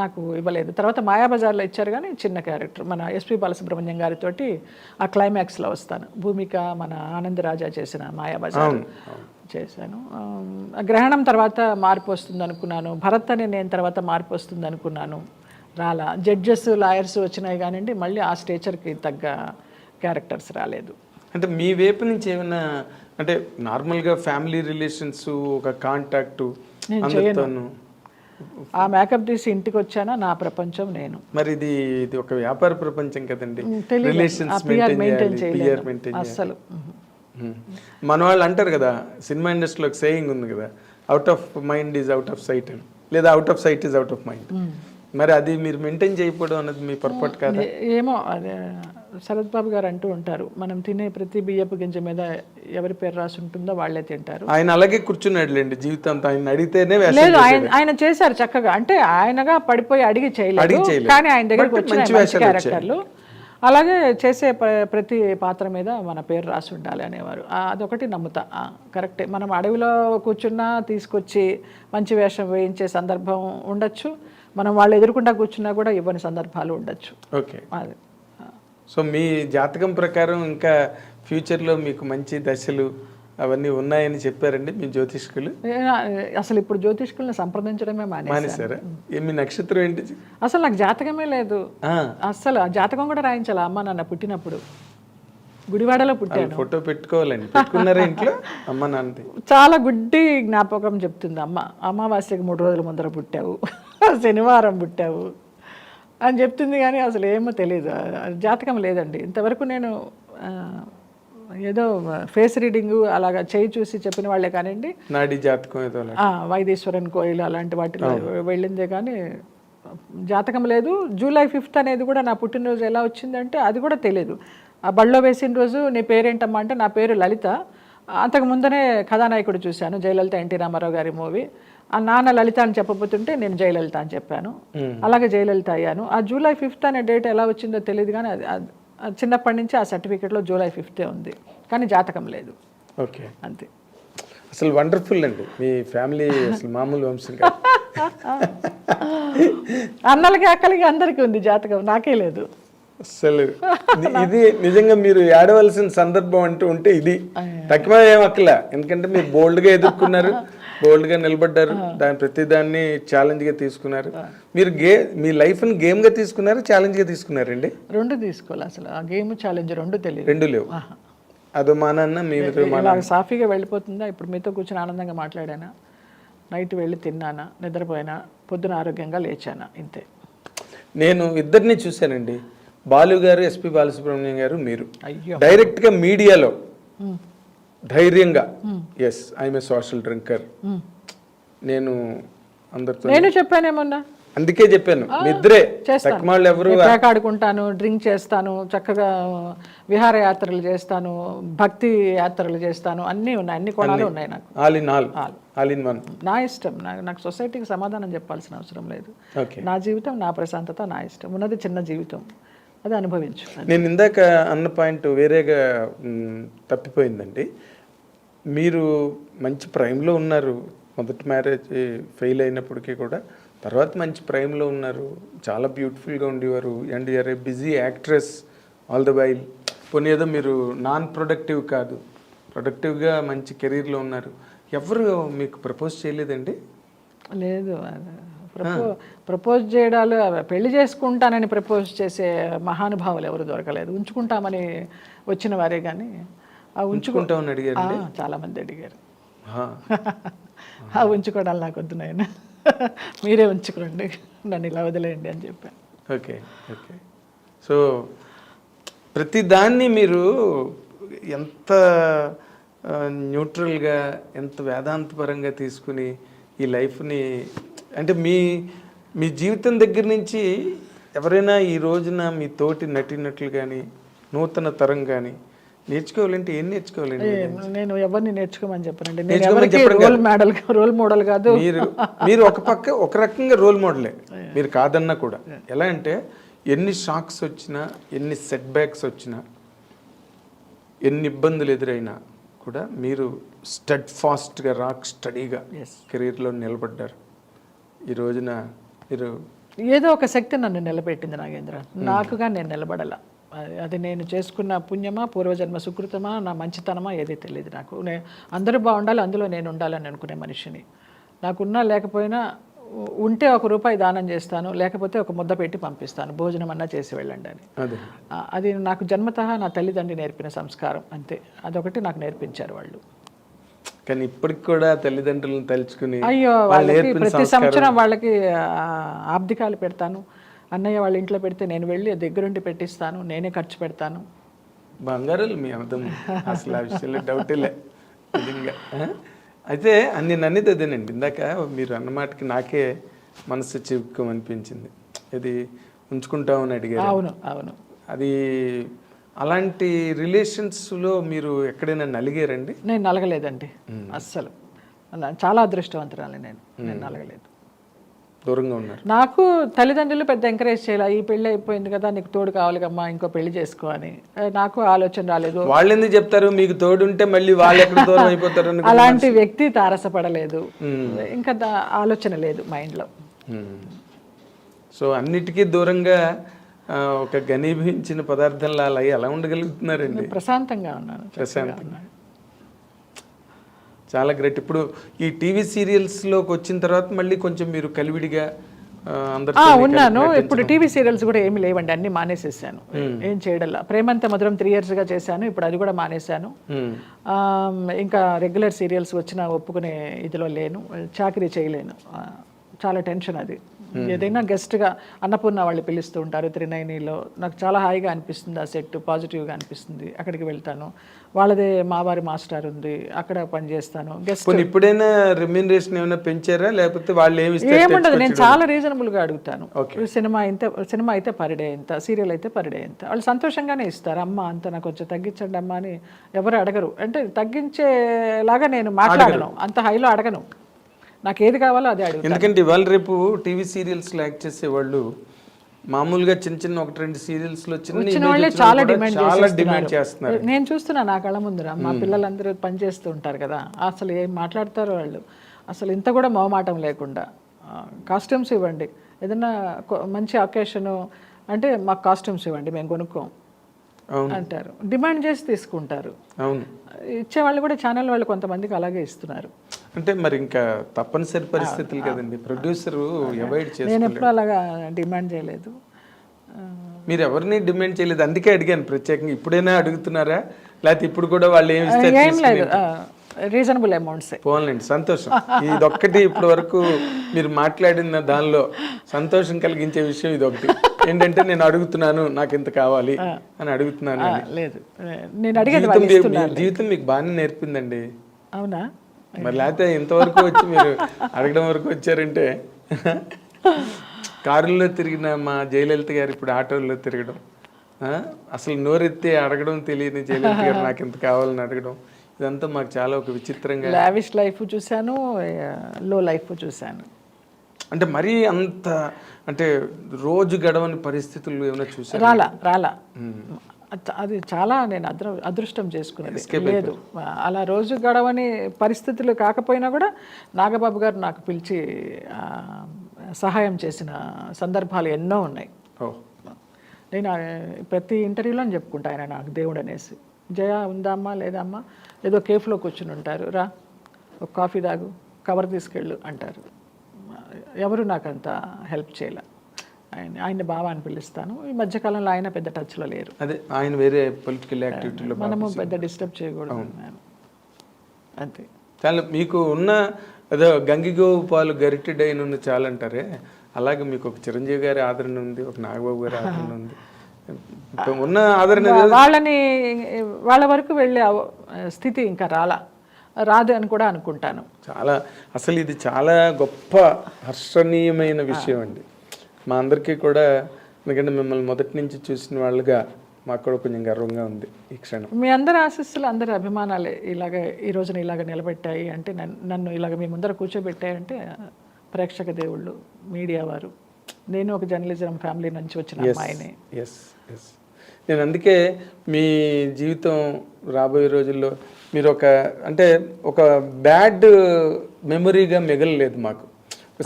S2: నాకు ఇవ్వలేదు. తర్వాత మాయాబజార్లో ఇచ్చారు, కానీ చిన్న క్యారెక్టర్. మన ఎస్పి బాలసుబ్రహ్మణ్యం గారితో ఆ క్లైమాక్స్లో వస్తాను. భూమిక మన ఆనంద్ రాజా చేసిన మాయాబజార్ చేశాను. గ్రహణం తర్వాత మార్పు వస్తుంది అనుకున్నాను, భరత్ అని నేను తర్వాత మార్పు వస్తుంది అనుకున్నాను, రాలా. జడ్జెస్ లాయర్స్ వచ్చినాయి కానివ్వండి, మళ్ళీ ఆ స్టేచర్కి తగ్గ క్యారెక్టర్స్ రాలేదు.
S1: అంటే మీ వైపు నుంచి ఏమైనా, అంటే నార్మల్గా ఫ్యామిలీ రిలేషన్స్, ఒక కాంటాక్టు అందరితోనూ
S2: ఆ మేకప్ తీసి ఇంటికి వచ్చానా, నా ప్రపంచం నేను.
S1: మరి ఇది ఒక వ్యాపార ప్రపంచం కదండి,
S2: అసలు.
S1: మన వాళ్ళు అంటారు కదా, సినిమా ఇండస్ట్రీలో ఒక సేయింగ్ ఉంది కదా, out of mind is out of sight అని, లేదా out of sight is out of mind. మరి అది మీరు మెయింటైన్ చేయకపోవడం అన్నది మీ పొరపాటు కాదా?
S2: ఏమో, అదే శరత్ బాబు గారు అంటూ ఉంటారు, మనం తినే ప్రతి బియ్యపు గింజ మీద ఎవరి పేరు రాసి ఉంటుందో వాళ్ళే తింటారు.
S1: ఆయన అలాగే కూర్చున్నాడులేండి జీవితంతో, ఆయన అడిగితేనే.
S2: లేదు, ఆయన చేశారు చక్కగా, అంటే ఆయనగా పడిపోయి అడిగి చేయలేదు, కానీ ఆయన దగ్గరికి వచ్చిన క్యారెక్టర్లు అలాగే చేసే ప్రతి పాత్ర మీద మన పేరు రాసి ఉండాలి అనేవారు. అదొకటి నమ్ముతా, కరెక్టే. మనం అడవిలో కూర్చున్నా తీసుకొచ్చి మంచి వేషం వేయించే సందర్భం ఉండొచ్చు, మనం వాళ్ళు ఎదురుకుండా కూర్చున్నా కూడా ఇవ్వని సందర్భాలు ఉండొచ్చు.
S1: ఓకే, అదే. సో మీ జాతకం ప్రకారం ఇంకా ఫ్యూచర్లో మీకు మంచి దశలు అవన్నీ ఉన్నాయని చెప్పారండి మీ జ్యోతిష్కులు?
S2: అసలు ఇప్పుడు జ్యోతిష్కులను సంప్రదించడమే
S1: మానేశారా? మీ నక్షత్రం ఏంటి?
S2: అసలు నాకు జాతకమే లేదు, అసలు జాతకం కూడా రాయించాలి. అమ్మ నాన్న పుట్టినప్పుడు గుడివాడలో పుట్టాను.
S1: ఫోటో పెట్టుకోవాలండి, పెట్టుకున్నారా ఇంట్లో? అమ్మ నాన్న
S2: చాలా గుడ్డి జ్ఞాపకం చెప్తుంది అమ్మ. అమావాస్యకి 3 రోజుల ముందర పుట్టావు, శనివారం పుట్టావు అని చెప్తుంది, కానీ అసలు ఏమో తెలియదు. జాతకం లేదండి ఇంతవరకు. నేను ఏదో ఫేస్ రీడింగ్ అలాగా చేయి చూసి చెప్పిన వాళ్ళే కానివ్వండి,
S1: నాడి జాతకం ఏదో
S2: వైదేశ్వరన్ కోయిల్ అలాంటి వాటిలో వెళ్ళిందే కానీ జాతకం లేదు. జూలై 5th అనేది కూడా నా పుట్టినరోజు ఎలా వచ్చిందంటే అది కూడా తెలియదు. ఆ బళ్ళో వేసిన రోజు నీ పేరేంటమ్మా అంటే నా పేరు లలిత. అంతకు ముందనే కథానాయకుడు చూశాను, జయలలిత, ఎన్టీ రామారావు గారి మూవీ. ఆ నాన్న లలిత అని చెప్పబోతుంటే నేను జయలలిత అని చెప్పాను, అలాగే జయలలిత అయ్యాను. ఆ జూలై 5th అనే డేట్ ఎలా వచ్చిందో తెలియదు, కానీ అది చిన్నప్పటి నుంచి ఆ సర్టిఫికేట్లో జూలై 5th ఉంది, కానీ జాతకం లేదు.
S1: ఓకే,
S2: అంతే.
S1: అసలు వండర్ఫుల్ అండి మీ ఫ్యామిలీ, అసలు మామూలు వంశం కాదు.
S2: అన్నలకి అక్కలకి అందరికీ ఉంది జాతకం, నాకే లేదు.
S1: అసలు ఇది నిజంగా మీరు ఏడవలసిన సందర్భం అంటూ ఉంటే ఇది తక్కువ ఏం అక్కల. ఎందుకంటే మీరు బోల్డ్గా ఎదుర్కొన్నారు, బోల్డ్గా నిలబడ్డారు, ప్రతిదాన్ని ఛాలెంజ్గా తీసుకున్నారు. మీరు మీ లైఫ్ని గేమ్గా తీసుకున్నారు, ఛాలెంజ్గా తీసుకున్నారండి?
S2: రెండు తీసుకోవాలి. అసలు ఆ గేమ్ ఛాలెంజ్ తెలియదు,
S1: రెండు లేవు. అదో మానన్న మీరు
S2: సాఫీగా వెళ్ళిపోతుందా? ఇప్పుడు మీతో కూర్చొని ఆనందంగా మాట్లాడానా? నైట్ వెళ్ళి తిన్నానా, నిద్రపోయినా, పొద్దున ఆరోగ్యంగా లేచానా, ఇంతే.
S1: నేను ఇద్దరిని చూశానండి, బాలు గారు, ఎస్పి బాలసుబ్రహ్మణ్యం గారు, మీరు
S2: అయ్యో.
S1: డైరెక్ట్గా మీడియాలో ధైర్యంగా yes I'm a social drinker, నేను అందరితో
S2: నేను చెప్పానేమన్నా,
S1: అందుకే చెప్పాను మీ ఇద్దరే తక్కువాళ్ళు ఎవరు
S2: ఆడుకుంటాను, డ్రింక్ చేస్తాను, చక్కగా విహారయాత్రలు చేస్తాను, భక్తి యాత్రలు చేస్తాను, అన్నీ ఉన్నాయి, అన్ని కోణాలు ఉన్నాయి నాకు.
S1: All in one.
S2: నా ఇష్టం, నాకు సొసైటీకి సమాధానం చెప్పాల్సిన అవసరం లేదు.
S1: ఓకే,
S2: నా జీవితం, నా ప్రశాంతత, నా ఇష్టం. ఉన్నది చిన్న జీవితం, అది అనుభవించు.
S1: నేను ఇందాక అన్న పాయింట్ వేరేగా తప్పిపోయిందండి. మీరు మంచి ప్రైమ్లో ఉన్నారు, మొదటి మ్యారేజ్ ఫెయిల్ అయినప్పటికీ కూడా తర్వాత మంచి ప్రైమ్లో ఉన్నారు, చాలా బ్యూటిఫుల్గా ఉండేవారు, and you're a busy actress all the while. పోనీ ఏదో మీరు నాన్ ప్రొడక్టివ్ కాదు, ప్రొడక్టివ్గా మంచి కెరీర్లో ఉన్నారు. ఎవరు మీకు ప్రపోజ్ చేయలేదండి?
S2: లేదు, ప్రపోజ్ చేయడాలు, పెళ్లి చేసుకుంటానని ప్రపోజ్ చేసే మహానుభావులు ఎవరు దొరకలేదు. ఉంచుకుంటామని వచ్చిన వారే కానీ
S1: ఉంచుకుంటామని అడిగారు,
S2: చాలామంది అడిగారు. ఉంచుకోవడాలు నాకు వద్దు నాయన, మీరే ఉంచుకోండి, నన్ను ఇలా వదిలేయండి అని చెప్పాను.
S1: Okay okay. సో ప్రతిదాన్ని మీరు ఎంత న్యూట్రల్గా, ఎంత వేదాంతపరంగా తీసుకుని ఈ లైఫ్ని, అంటే మీ జీవితం దగ్గర నుంచి ఎవరైనా ఈ రోజున మీ తోటి నటినట్లు కానీ నూతన తరం కానీ నేర్చుకోవాలంటే ఏం నేర్చుకోవాలండి?
S2: నేను ఎవరిని నేర్చుకోమని చెప్పనండి, నేను రోల్ మోడల్ కాదు.
S1: మీరు ఒక రకంగా రోల్ మోడలే, మీరు కాదన్నా కూడా. ఎలా అంటే ఎన్ని షాక్స్ వచ్చినా, ఎన్ని సెట్ బ్యాక్స్ వచ్చినా, ఎన్ని ఇబ్బందులు ఎదురైనా కూడా మీరు స్టడ్ ఫాస్ట్గా, రాక్ స్టడీగా కెరీర్లో నిలబడ్డారు. ఈ రోజున మీరు
S2: ఏదో ఒక శక్తి నన్ను నిలబెట్టింది నాగేంద్ర, నాకుగా నేను నిలబడాల. అది నేను చేసుకున్న పుణ్యమా, పూర్వజన్మ సుకృతమా, నా మంచితనమా ఏది తెలియదు నాకు. అందరూ బాగుండాలి, అందులో నేను ఉండాలని అనుకునే మనిషిని. నాకున్నా లేకపోయినా, ఉంటే ₹1 దానం చేస్తాను, లేకపోతే ఒక ముద్ద పెట్టి పంపిస్తాను, భోజనం అన్నా చేసి వెళ్ళండి అని. అది నాకు జన్మతః నా తల్లిదండ్రి నేర్పిన సంస్కారం, అంతే. అదొకటి నాకు నేర్పించారు వాళ్ళు.
S1: కానీ ఇప్పటికి కూడా తల్లిదండ్రులను తలుచుకుని,
S2: అయ్యో, వాళ్ళకి ప్రతి సంవత్సరం వాళ్ళకి ఆబ్దికాలు పెడతాను. అన్నయ్య వాళ్ళ ఇంట్లో పెడితే నేను వెళ్ళి దగ్గరుండి పెట్టిస్తాను, నేనే ఖర్చు పెడతాను.
S1: బంగారాలు మీ అర్థం, అసలు ఆ విషయంలో డౌటే లే నిజంగా. అయితే నన్నది అదేనండి, ఇందాక మీరు అన్నమాటకి నాకే మనసు చిక్కుమనిపించింది. ఇది ఉంచుకుంటామని అడిగారు.
S2: అవును అవును.
S1: అది అలాంటి రిలేషన్స్లో మీరు ఎక్కడైనా నలిగారండి?
S2: నేను నలగలేదండి అస్సలు. చాలా అదృష్టవంతురాలి నేను నలగలేదు.
S1: దూరంగా ఉన్నారు.
S2: నాకు తల్లిదండ్రులు పెద్ద ఎంకరేజ్ చేయాలి, ఈ పెళ్ళి అయిపోయింది కదా, నీకు తోడు కావాలి కమ్మా, ఇంకో పెళ్లి చేసుకో అని. నాకు ఆలోచన రాలేదు.
S1: వాళ్ళు ఎందుకు చెప్తారు, మీకు తోడు ఉంటే మళ్ళీ వాళ్ళు ఎక్కడ దూరం అయిపోతారు?
S2: అలాంటి వ్యక్తి తారసపడలేదు, ఇంకా ఆలోచన లేదు మైండ్లో.
S1: సో అన్నిటికీ దూరంగా ఒక ఘనీభవించిన పదార్థంలో అలా ఎలా ఉండగలుగుతున్నారండి?
S2: ప్రశాంతంగా ఉన్నాను,
S1: ప్రశాంతంగా. చాలా గ్రేట్. ఇప్పుడు ఈ టీవీ సీరియల్స్లోకి వచ్చిన తర్వాత మళ్ళీ కొంచెం మీరు కలివిడిగా
S2: ఉన్నాను. ఇప్పుడు టీవీ సీరియల్స్ కూడా ఏమి లేవండి, అన్ని మానేసేసాను, ఏం చేయడల్లా. ప్రేమంత మధురం 3 years చేశాను, ఇప్పుడు అది కూడా మానేశాను. ఇంకా రెగ్యులర్ సీరియల్స్ వచ్చినా ఒప్పుకునే ఇదిలో లేను, చాకరీ చేయలేను, చాలా టెన్షన్ అది. ఏదైనా గెస్ట్గా అన్నపూర్ణ వాళ్ళు పిలుస్తూ ఉంటారు త్రినయనిలో, నాకు చాలా హాయిగా అనిపిస్తుంది, ఆ సెట్ పాజిటివ్గా అనిపిస్తుంది, అక్కడికి వెళ్తాను. వాళ్ళదే మావారి మాస్టర్ ఉంది, అక్కడ పనిచేస్తాను. గెస్ట్
S1: ఇప్పుడైనా రెమ్యూనరేషన్ ఏమైనా పెంచారా, లేకపోతే వాళ్ళు
S2: ఏముండదు, నేను చాలా రీజనబుల్గా అడుగుతాను. సినిమా అయితే పర్ డే ఎంత, సీరియల్ అయితే పర్ డే ఎంత, వాళ్ళు సంతోషంగానే ఇస్తారు. అమ్మ అంత నాకు కొంచెం తగ్గించండి అమ్మ అని ఎవరు అడగరు. అంటే తగ్గించేలాగా నేను మాట్లాడను, అంత హైలో అడగను, నాకు ఏది కావాలో అదే అడుగుతాను.
S1: ఎందుకంటే ఇవాళ రేపు టీవీ సీరియల్స్లో యాక్ట్ చేసేవాళ్ళు మామూలుగా చిన్న 1-2 సీరియల్స్లో
S2: వచ్చిన వాళ్ళే చాలా డిమాండ్ చేస్తున్నారు. నేను చూస్తున్నా నా కళ్ళ ముందర, మా పిల్లలందరూ పనిచేస్తూ ఉంటారు కదా, అసలు ఏం మాట్లాడతారు వాళ్ళు, అసలు ఇంత కూడా మొహమాటం లేకుండా. కాస్ట్యూమ్స్ ఇవ్వండి, ఏదన్నా మంచి అకేషను అంటే మాకు కాస్ట్యూమ్స్ ఇవ్వండి, మేము కొనుక్కోం అంటారు, డిమాండ్ చేసి తీసుకుంటారు.
S1: అవును,
S2: ఇచ్చేవాళ్ళు కూడా ఛానల్ వాళ్ళు కొంతమందికి అలాగే ఇస్తున్నారు.
S1: అంటే మరి ఇంకా తప్పనిసరి పరిస్థితులు కదండి, ప్రొడ్యూసర్ అవాయిడ్ చేస్తారు.
S2: నేను ఎప్పుడు అలాగా డిమాండ్ చేయలేదు.
S1: మీరు ఎవరిని డిమాండ్ చేయలేదు, అందుకే అడిగాను ప్రత్యేకంగా. ఇప్పుడైనా అడుగుతున్నారా, లేకపోతే ఇప్పుడు కూడా వాళ్ళు ఏం
S2: లేదు, రీజనబుల్ అమౌంట్సే.
S1: పోన్లేండి, సంతోషం. ఇదొక్కటి ఇప్పటి వరకు మీరు మాట్లాడిన దానిలో సంతోషం కలిగించే విషయం ఇదొకటి. ఏంటంటే నేను అడుగుతున్నాను, నాకు ఇంత కావాలి అని అడుగుతున్నాను అని.
S2: లేదు, నేను అడిగేది వాళ్ళు ఇస్తున్నారు.
S1: జీవితం మీకు బాగానే నేర్పిందండి.
S2: అవునా?
S1: మరి లేకపోతే ఇంతవరకు వచ్చి మీరు అడగడం వరకు వచ్చారంటే. కారుల్లో తిరిగిన మా జయలలిత గారు ఇప్పుడు ఆటోల్లో తిరగడం, అసలు నోరెత్తి అడగడం తెలియని జయలలిత గారు నాకు ఇంత కావాలని అడగడం, ఇదంతా మాకు చాలా ఒక విచిత్రంగా.
S2: లావిష్ లైఫ్ చూశాను, లో లైఫ్ చూశాను.
S1: అంటే మరీ అంత అంటే రోజు గడవని పరిస్థితులు ఏమైనా చూసారు?
S2: రాలా. అది చాలా నేను అదృష్టం చేసుకున్నది. లేదు, అలా రోజు గడవని పరిస్థితులు కాకపోయినా కూడా నాగబాబు గారు నాకు పిలిచి సహాయం చేసిన సందర్భాలు ఎన్నో ఉన్నాయి. నేను ప్రతి ఇంటర్వ్యూలో చెప్పుకుంటా, ఆయన నాకు దేవుడు అనేసి. జయ ఉందామ్మా లేదమ్మా, ఏదో కేఫ్లో కూర్చుని ఉంటారు, రా ఒక కాఫీ తాగు, కవర్ తీసుకెళ్ళు అంటారు. ఎవరు నాకు అంత హెల్ప్ చేయలే. ఆయన బావ అని పిలుస్తాను. ఈ మధ్యకాలంలో ఆయన పెద్ద టచ్లో లేరు.
S1: అదే ఆయన వేరే పొలిటికల్ యాక్టివిటీలో
S2: మనము పెద్ద డిస్టర్బ్ చేయకూడదు అంతే.
S1: చాలా మీకు ఉన్న ఏదో గంగిగోవు పాలు గరిటెడైన ఉన్న చాలా అంటారే, అలాగే మీకు ఒక చిరంజీవి గారి ఆదరణ ఉంది, ఒక నాగబాబు గారి ఆదరణ ఉంది. ఉన్న ఆదరణ
S2: వాళ్ళ వరకు వెళ్ళే స్థితి ఇంకా రాదు అని కూడా అనుకుంటాను.
S1: చాలా అసలు ఇది చాలా గొప్ప హర్షణీయమైన విషయం అండి మా అందరికీ కూడా. ఎందుకంటే మిమ్మల్ని మొదటి నుంచి చూసిన వాళ్ళుగా మాకు కూడా కొంచెం గర్వంగా ఉంది ఈ క్షణం.
S2: మీ అందరి ఆశీస్సులు, అందరి అభిమానాలే ఇలాగ ఈ రోజున ఇలాగ నిలబెట్టాయి అంటే, నన్ను ఇలాగ మీ ముందర కూర్చోబెట్టాయంటే ప్రేక్షక దేవుళ్ళు, మీడియా వారు. నేను ఒక జర్నలిజం ఫ్యామిలీ నుంచి వచ్చిన అమ్మాయిని.
S1: ఎస్. నేను అందుకే మీ జీవితం రాబోయే రోజుల్లో మీరు ఒక బ్యాడ్ మెమరీగా మిగలలేదు మాకు.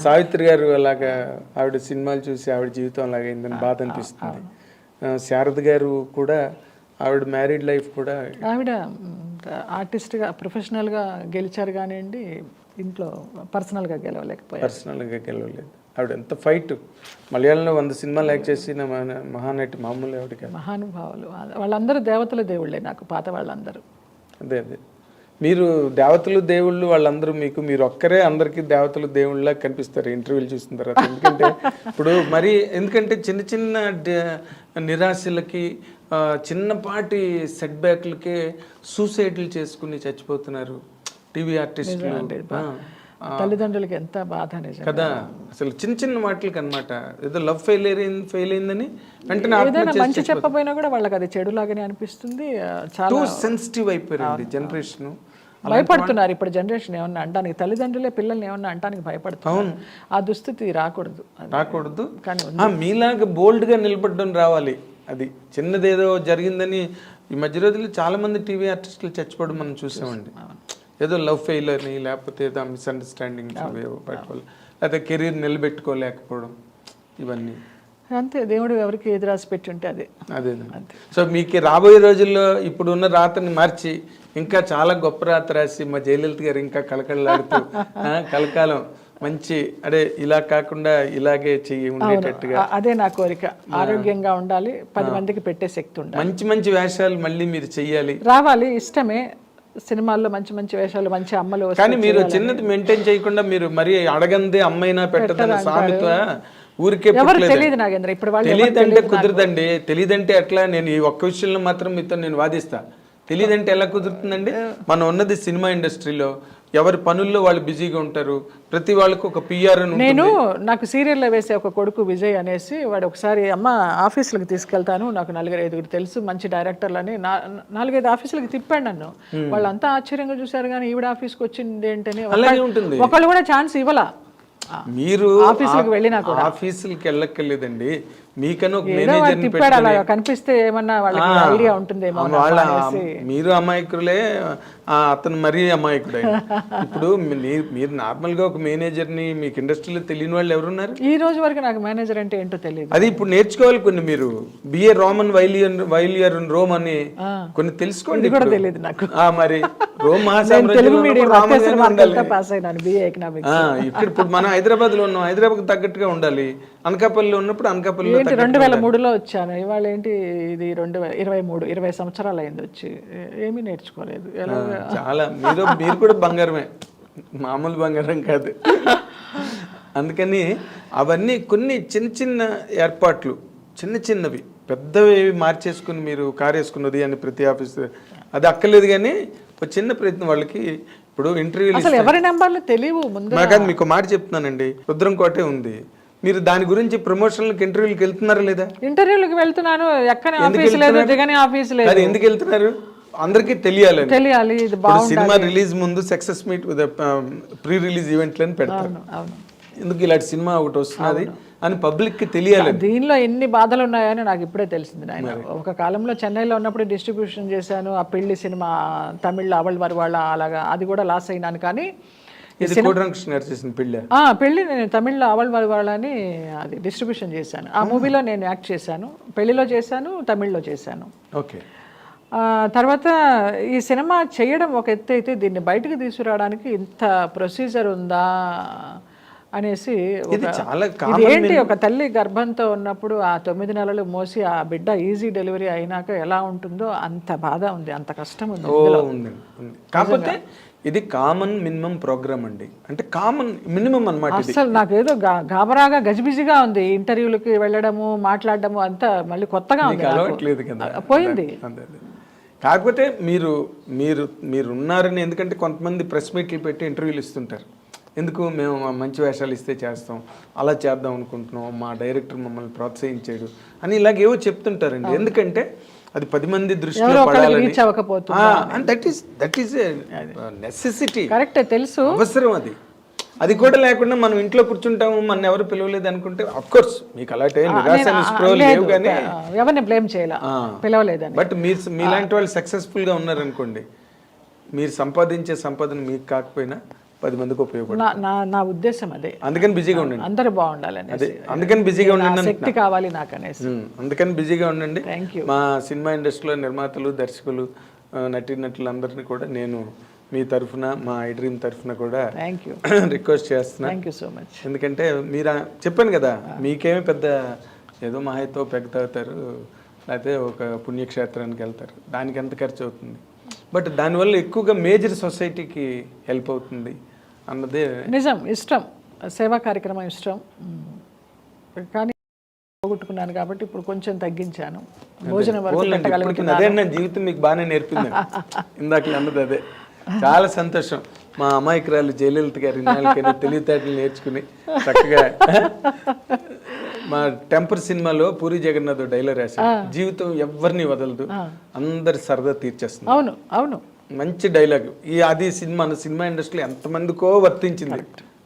S1: సావిత్రి గారు అలాగా ఆవిడ సినిమాలు చూసి ఆవిడ జీవితం అలాగైందని బాధ అనిపిస్తుంది. శారద గారు కూడా ఆవిడ మ్యారీడ్ లైఫ్ కూడా, ఆవిడ
S2: ఆర్టిస్ట్గా ప్రొఫెషనల్గా గెలిచారు కానివ్వండి, ఇంట్లో పర్సనల్గా గెలవలేదు.
S1: ఆవిడ ఎంత ఫైట్. మలయాళంలో 100 సినిమాలు యాక్ట్ చేసిన మహానటి, మామూలు ఆవిడకి.
S2: మహానుభావులు వాళ్ళందరూ దేవతల దేవుళ్ళే నాకు, పాత వాళ్ళందరూ.
S1: అదే మీరు దేవతలు దేవుళ్ళు వాళ్ళందరూ మీకు, మీరు ఒక్కరే అందరికీ దేవతలు దేవుళ్ళ కనిపిస్తారు ఇంటర్వ్యూలు చూసిన తర్వాత. ఎందుకంటే చిన్న చిన్న నిరాశలకి, చిన్నపాటి సెట్ బ్యాక్లకే సూసైడ్లు చేసుకుని చచ్చిపోతున్నారు టీవీ ఆర్టిస్టులు.
S2: తల్లిదండ్రులకి ఎంత బాధ
S1: కదా అసలు చిన్న చిన్న వాటికి అనమాట. ఏదో లవ్ ఫెయిల్ అయిందని వెంటనే
S2: ఏదైనా మంచి చెప్పపోయినా కూడా వాళ్ళకి అది చెడులాగానే అనిపిస్తుంది.
S1: చాలా సెన్సిటివ్ అయిపోయింది జనరేషన్.
S2: భయపడుతున్నారు ఇప్పుడు జనరేషన్ ఏమన్నా అంటానికి, తల్లిదండ్రులే పిల్లల్ని ఏమన్నా అంటానికి భయపడుతున్నారు. ఆ దుస్థితి రాకూడదు.
S1: కానీ మీలాగా బోల్డ్గా నిలబడడం రావాలి. అది చిన్నదేదో జరిగిందని ఈ మధ్య రోజుల్లో చాలా మంది టీవీ ఆర్టిస్టులు చచ్చిపోవడం మనం చూసామండి. ఏదో లవ్ ఫెయిల్ అని, లేకపోతే ఏదో మిస్అండర్స్టాండింగ్, లేకపోతే కెరీర్ నిలబెట్టుకోలేకపోవడం, ఇవన్నీ
S2: అంతే. దేవుడు ఎవరికి ఏది రాసి పెట్టి ఉంటే అదే.
S1: సో మీకు రాబోయే రోజుల్లో ఇప్పుడు ఉన్న రాతని మార్చి ఇంకా చాలా గొప్ప రాత రాసి మా జయలలిత గారు ఇంకా కలకళలాడుతూ కలకాలం మంచి ఇలా కాకుండా ఇలాగే చెయ్యి ఉండేటట్టుగా,
S2: అదే నా కోరిక. ఆరోగ్యంగా ఉండాలి, 10 మందికి పెట్టే శక్తి ఉండాలి,
S1: మంచి మంచి వేషాలు మళ్ళీ మీరు చెయ్యాలి,
S2: రావాలి. ఇష్టమే సినిమాల్లో మంచి మంచి వేషాలు, మంచి అమ్మలు.
S1: కానీ మీరు చిన్నది మెయింటైన్ చేయకుండా మీరు మరి అడగందే అమ్మైనా పెట్టదని సామెత ఊరికే
S2: తెలియదు నాగేంద్ర. ఇప్పుడు
S1: తెలియదంటే కుదరదండి. తెలియదంటే ఎట్లా? నేను ఈ ఒక్క విషయంలో మాత్రం మీతో నేను వాదిస్తా. తెలియదంటే ఎలా కుదురుతుందండి? మనం ఉన్నది సినిమా ఇండస్ట్రీలో, ఎవరి పనుల్లో వాళ్ళు బిజీగా ఉంటారు. ప్రతి వాళ్ళకు ఒక పిఆర్ అని.
S2: నాకు సీరియల్లో వేసే ఒక కొడుకు విజయ్ అనేసి, వాడు ఒకసారి అమ్మ ఆఫీసులకు తీసుకెళ్తాను, నాకు 4-5 తెలుసు మంచి డైరెక్టర్లని 4-5 ఆఫీసులకు తిప్పాడు నన్ను. వాళ్ళంతా ఆశ్చర్యంగా చూశారు, కానీ ఈవిడ ఆఫీస్కి వచ్చింది ఏంటని ఒకళ్ళు కూడా ఛాన్స్ ఇవ్వాల.
S1: మీరు
S2: ఆఫీసులకు వెళ్ళినా కూడా
S1: ఆఫీసులకి వెళ్ళక్కర్లేదండి. మీకన్నా
S2: కనిపిస్తే ఏమన్నా వాళ్ళకి ఐడియా ఉంటుందేమో.
S1: మీరు అమాయకులే, అతను మరీ అమాయకుడే. ఇప్పుడు మీరు నార్మల్ గా ఒక మేనేజర్ని మీకు ఇండస్ట్రీలో తెలియని వాళ్ళు ఎవరున్నారు?
S2: ఈ రోజు వరకు నాకు మేనేజర్ అంటే ఏంటో తెలియదు.
S1: అది ఇప్పుడు నేర్చుకోవాలి కొన్ని. మీరు బిఏ రోమన్ వైలియర్ రోమ్ అని కొన్ని తెలుసుకోండి.
S2: కూడా తెలియదు నాకు.
S1: మరి రోమ్
S2: పాస్ అయినాను, బిఏ ఎకనామిక్స్.
S1: ఇప్పుడు మనం హైదరాబాద్ లో ఉన్నాం, హైదరాబాద్ తగ్గట్టుగా ఉండాలి. అనకాపల్లిలో ఉన్నప్పుడు అనకాపల్లిలో
S2: ఏంటి 2003లో వచ్చాను, ఇవాళ ఏంటి ఇది 2023, 20 సంవత్సరాలు అయింది వచ్చి, ఏమీ నేర్చుకోలేదు. ఎలా
S1: చాలా మీరు కూడా బంగారమే, మామూలు బంగారం కాదు. అందుకని అవన్నీ కొన్ని చిన్న చిన్న ఏర్పాట్లు, చిన్న చిన్నవి, పెద్దవి మార్చేసుకుని మీరు కారు వేసుకున్నది అని ప్రతి ఆఫీస్ అది అక్కర్లేదు. కానీ ఒక చిన్న ప్రయత్నం వాళ్ళకి ఇప్పుడు ఇంటర్వ్యూలు
S2: అసలు ఎవరి నెంబర్లు తెలియవు ముందు.
S1: మాకు మీకు మాట చెప్తున్నానండి, రుద్రం కోటే ఉంది, మీరు దాని గురించి ప్రమోషన్లకు ఇంటర్వ్యూలకు వెళ్తున్నారా లేదా?
S2: ఇంటర్వ్యూలకు వెళ్తున్నాను, ఎక్కని ఆఫీస్ లేదు, దిగని ఆఫీస్ లేదు.
S1: అది ఎందుకు వెళ్తున్నారు? అందరికీ తెలియాలి.
S2: ఇది బాగుంది.
S1: సినిమా రిలీజ్ ముందు సక్సెస్ మీట్ ప్రీ రిలీజ్ ఈవెంట్లను పెడతారు. ఎందుకు ఇలాంటి సినిమా ఒకటి వస్తున్నది అని పబ్లిక్కి తెలియాలి.
S2: దీనిలో ఎన్ని బాధలు ఉన్నాయని నాకు ఇప్పుడే తెలిసింది నాయన. ఒక కాలంలో చెన్నైలో ఉన్నప్పుడు డిస్ట్రిబ్యూషన్ చేశాను, ఆ పెళ్లి సినిమా తమిళ్లో అవల్ వారి వాళ్ళ అలాగా, అది కూడా లాస్ అయినాను. కానీ పెళ్లి నేను తమిళ్లో అవల్ వారి వాళ్ళని అది డిస్ట్రిబ్యూషన్ చేశాను. ఆ మూవీలో నేను యాక్ట్ చేశాను, పెళ్లిలో చేశాను, తమిళ్లో చేశాను.
S1: ఓకే.
S2: తర్వాత ఈ సినిమా చేయడం ఒక ఎత్తు అయితే, దీన్ని బయటకు తీసుకురావడానికి ఇంత ప్రొసీజర్ ఉందా అనేసి, ఏంటి ఒక తల్లి గర్భంతో ఉన్నప్పుడు ఆ 9 నెలలు మోసి ఆ బిడ్డ ఈజీ డెలివరీ అయినాక ఎలా ఉంటుందో అంత బాధ ఉంది, అంత కష్టం ఉంది.
S1: కాకపోతే ఇది కామన్ మినిమం ప్రోగ్రామ్ అండి, అంటే కామన్ మినిమం అన్నమాట.
S2: అసలు నాకేదో గాబరాగా గజిబిజిగా ఉంది, ఇంటర్వ్యూలకి వెళ్ళడము మాట్లాడడము అంతా మళ్ళీ కొత్తగా ఉంది,
S1: అలవాట్లేదు కదా,
S2: పోయింది.
S1: కాకపోతే మీరు మీరు మీరు ఉన్నారని, ఎందుకంటే కొంతమంది ప్రెస్ మీట్లు పెట్టి ఇంటర్వ్యూలు ఇస్తుంటారు, ఎందుకు మేము మంచి వేషాలు ఇస్తే చేస్తాం, అలా చేద్దాం అనుకుంటున్నాం, మా డైరెక్టర్ మమ్మల్ని ప్రోత్సహించాడు అని ఇలాగేవో చెప్తుంటారండి. ఎందుకంటే అది 10 మంది దృష్టిలో పడాలని, దట్ ఈస్ నెసెసిటీ,
S2: కరెక్ట్, తెలుసు,
S1: అవసరం. అది కూడా లేకుండా మనం ఇంట్లో కూర్చుంటాము, మన ఎవరు పిలవలేదు అనుకుంటే, అఫ్ కోర్స్ మీకు అలాంటి నిరాశ నిస్పృహలు లేవు, కానీ
S2: ఎవరిని బ్లేమ్ చేయాలి, పిలవలేదని.
S1: బట్ మీలాంటి వాళ్ళు సక్సెస్ఫుల్ గా ఉన్నారనుకోండి, మీరు సంపాదించే సంపాదన మీకు కాకపోయినా 10 మందికి ఉపయోగపడుతుంది.
S2: నా ఉద్దేశం అదే.
S1: అందుకని బిజీగా ఉండండి,
S2: అందరూ బాగుండాలని,
S1: అదే అందుకని బిజీగా ఉండండి,
S2: శక్తి కావాలి నాకు అనేసి.
S1: అందుకని బిజీగా ఉండండి. మా సినిమా ఇండస్ట్రీలో నిర్మాతలు, దర్శకులు, నటీనటులు అందరినీ కూడా నేను మీ తరఫున, మా ఐ డ్రీమ్ తరఫున కూడా రిక్వెస్ట్ చేస్తున్నా.
S2: Thank you so much.
S1: ఎందుకంటే మీరు చెప్పాను కదా, మీకేమీ పెద్ద ఏదో మహాయితో పెద్ద అవుతారు, లేకపోతే ఒక పుణ్యక్షేత్రానికి వెళ్తారు, దానికి ఎంత ఖర్చు అవుతుంది, బట్ దానివల్ల ఎక్కువగా మేజర్ సొసైటీకి హెల్ప్ అవుతుంది అన్నదే
S2: నిజం. ఇష్టం, సేవా కార్యక్రమం ఇష్టం, కానీ పోగొట్టుకున్నాను కాబట్టి ఇప్పుడు కొంచెం తగ్గించాను. భోజనం
S1: అదే నా జీవితం మీకు బాగానే నేర్పింది. ఇందాక అన్నది అదే. చాలా సంతోషం. మా అమాయకురాలు జయలలిత గారి నాలుకైనా తెలివితేటలు నేర్చుకుని చక్కగా మా టెంపర్ సినిమాలో పూరి జగన్నాథ్ డైలాగ్ రాశారు, జీవితం ఎవరిని వదలదు, అందరి సరదా తీర్చేస్తుంది.
S2: అవును అవును,
S1: మంచి డైలాగ్. అది సినిమా ఇండస్ట్రీలో ఎంతమందికో వర్తించింది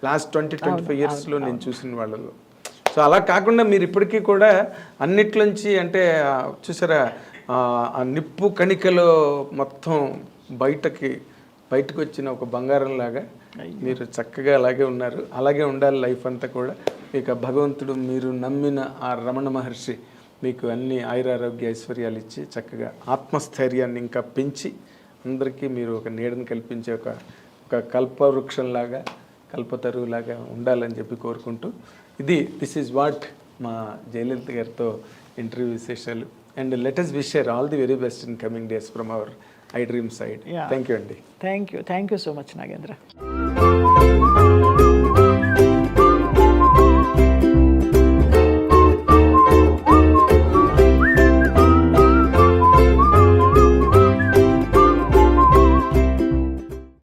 S1: లాస్ట్ 20-25 ఇయర్స్లో నేను చూసిన వాళ్ళలో. సో అలా కాకుండా మీరు ఇప్పటికీ కూడా అన్నిట్లోంచి, అంటే చూసారా, ఆ నిప్పు కణికలో మొత్తం బయటకు వచ్చిన ఒక బంగారం లాగా మీరు చక్కగా అలాగే ఉన్నారు. అలాగే ఉండాలి లైఫ్ అంతా కూడా. మీకు ఆ భగవంతుడు, మీరు నమ్మిన ఆ రమణ మహర్షి మీకు అన్ని ఆయురారోగ్య ఐశ్వర్యాలు ఇచ్చి చక్కగా ఆత్మస్థైర్యాన్ని ఇంకా పెంచి అందరికీ మీరు ఒక నీడను కల్పించే ఒక కల్పవృక్షంలాగా, కల్పతరువులాగా ఉండాలని చెప్పి కోరుకుంటూ, దిస్ ఈజ్ వాట్ మా జయలలిత గారితో ఇంటర్వ్యూ విశేషాలు. And let us wish her all the very best in coming days from our I Dream side. Thank you, Andy.
S2: Thank you so much, Nagendra.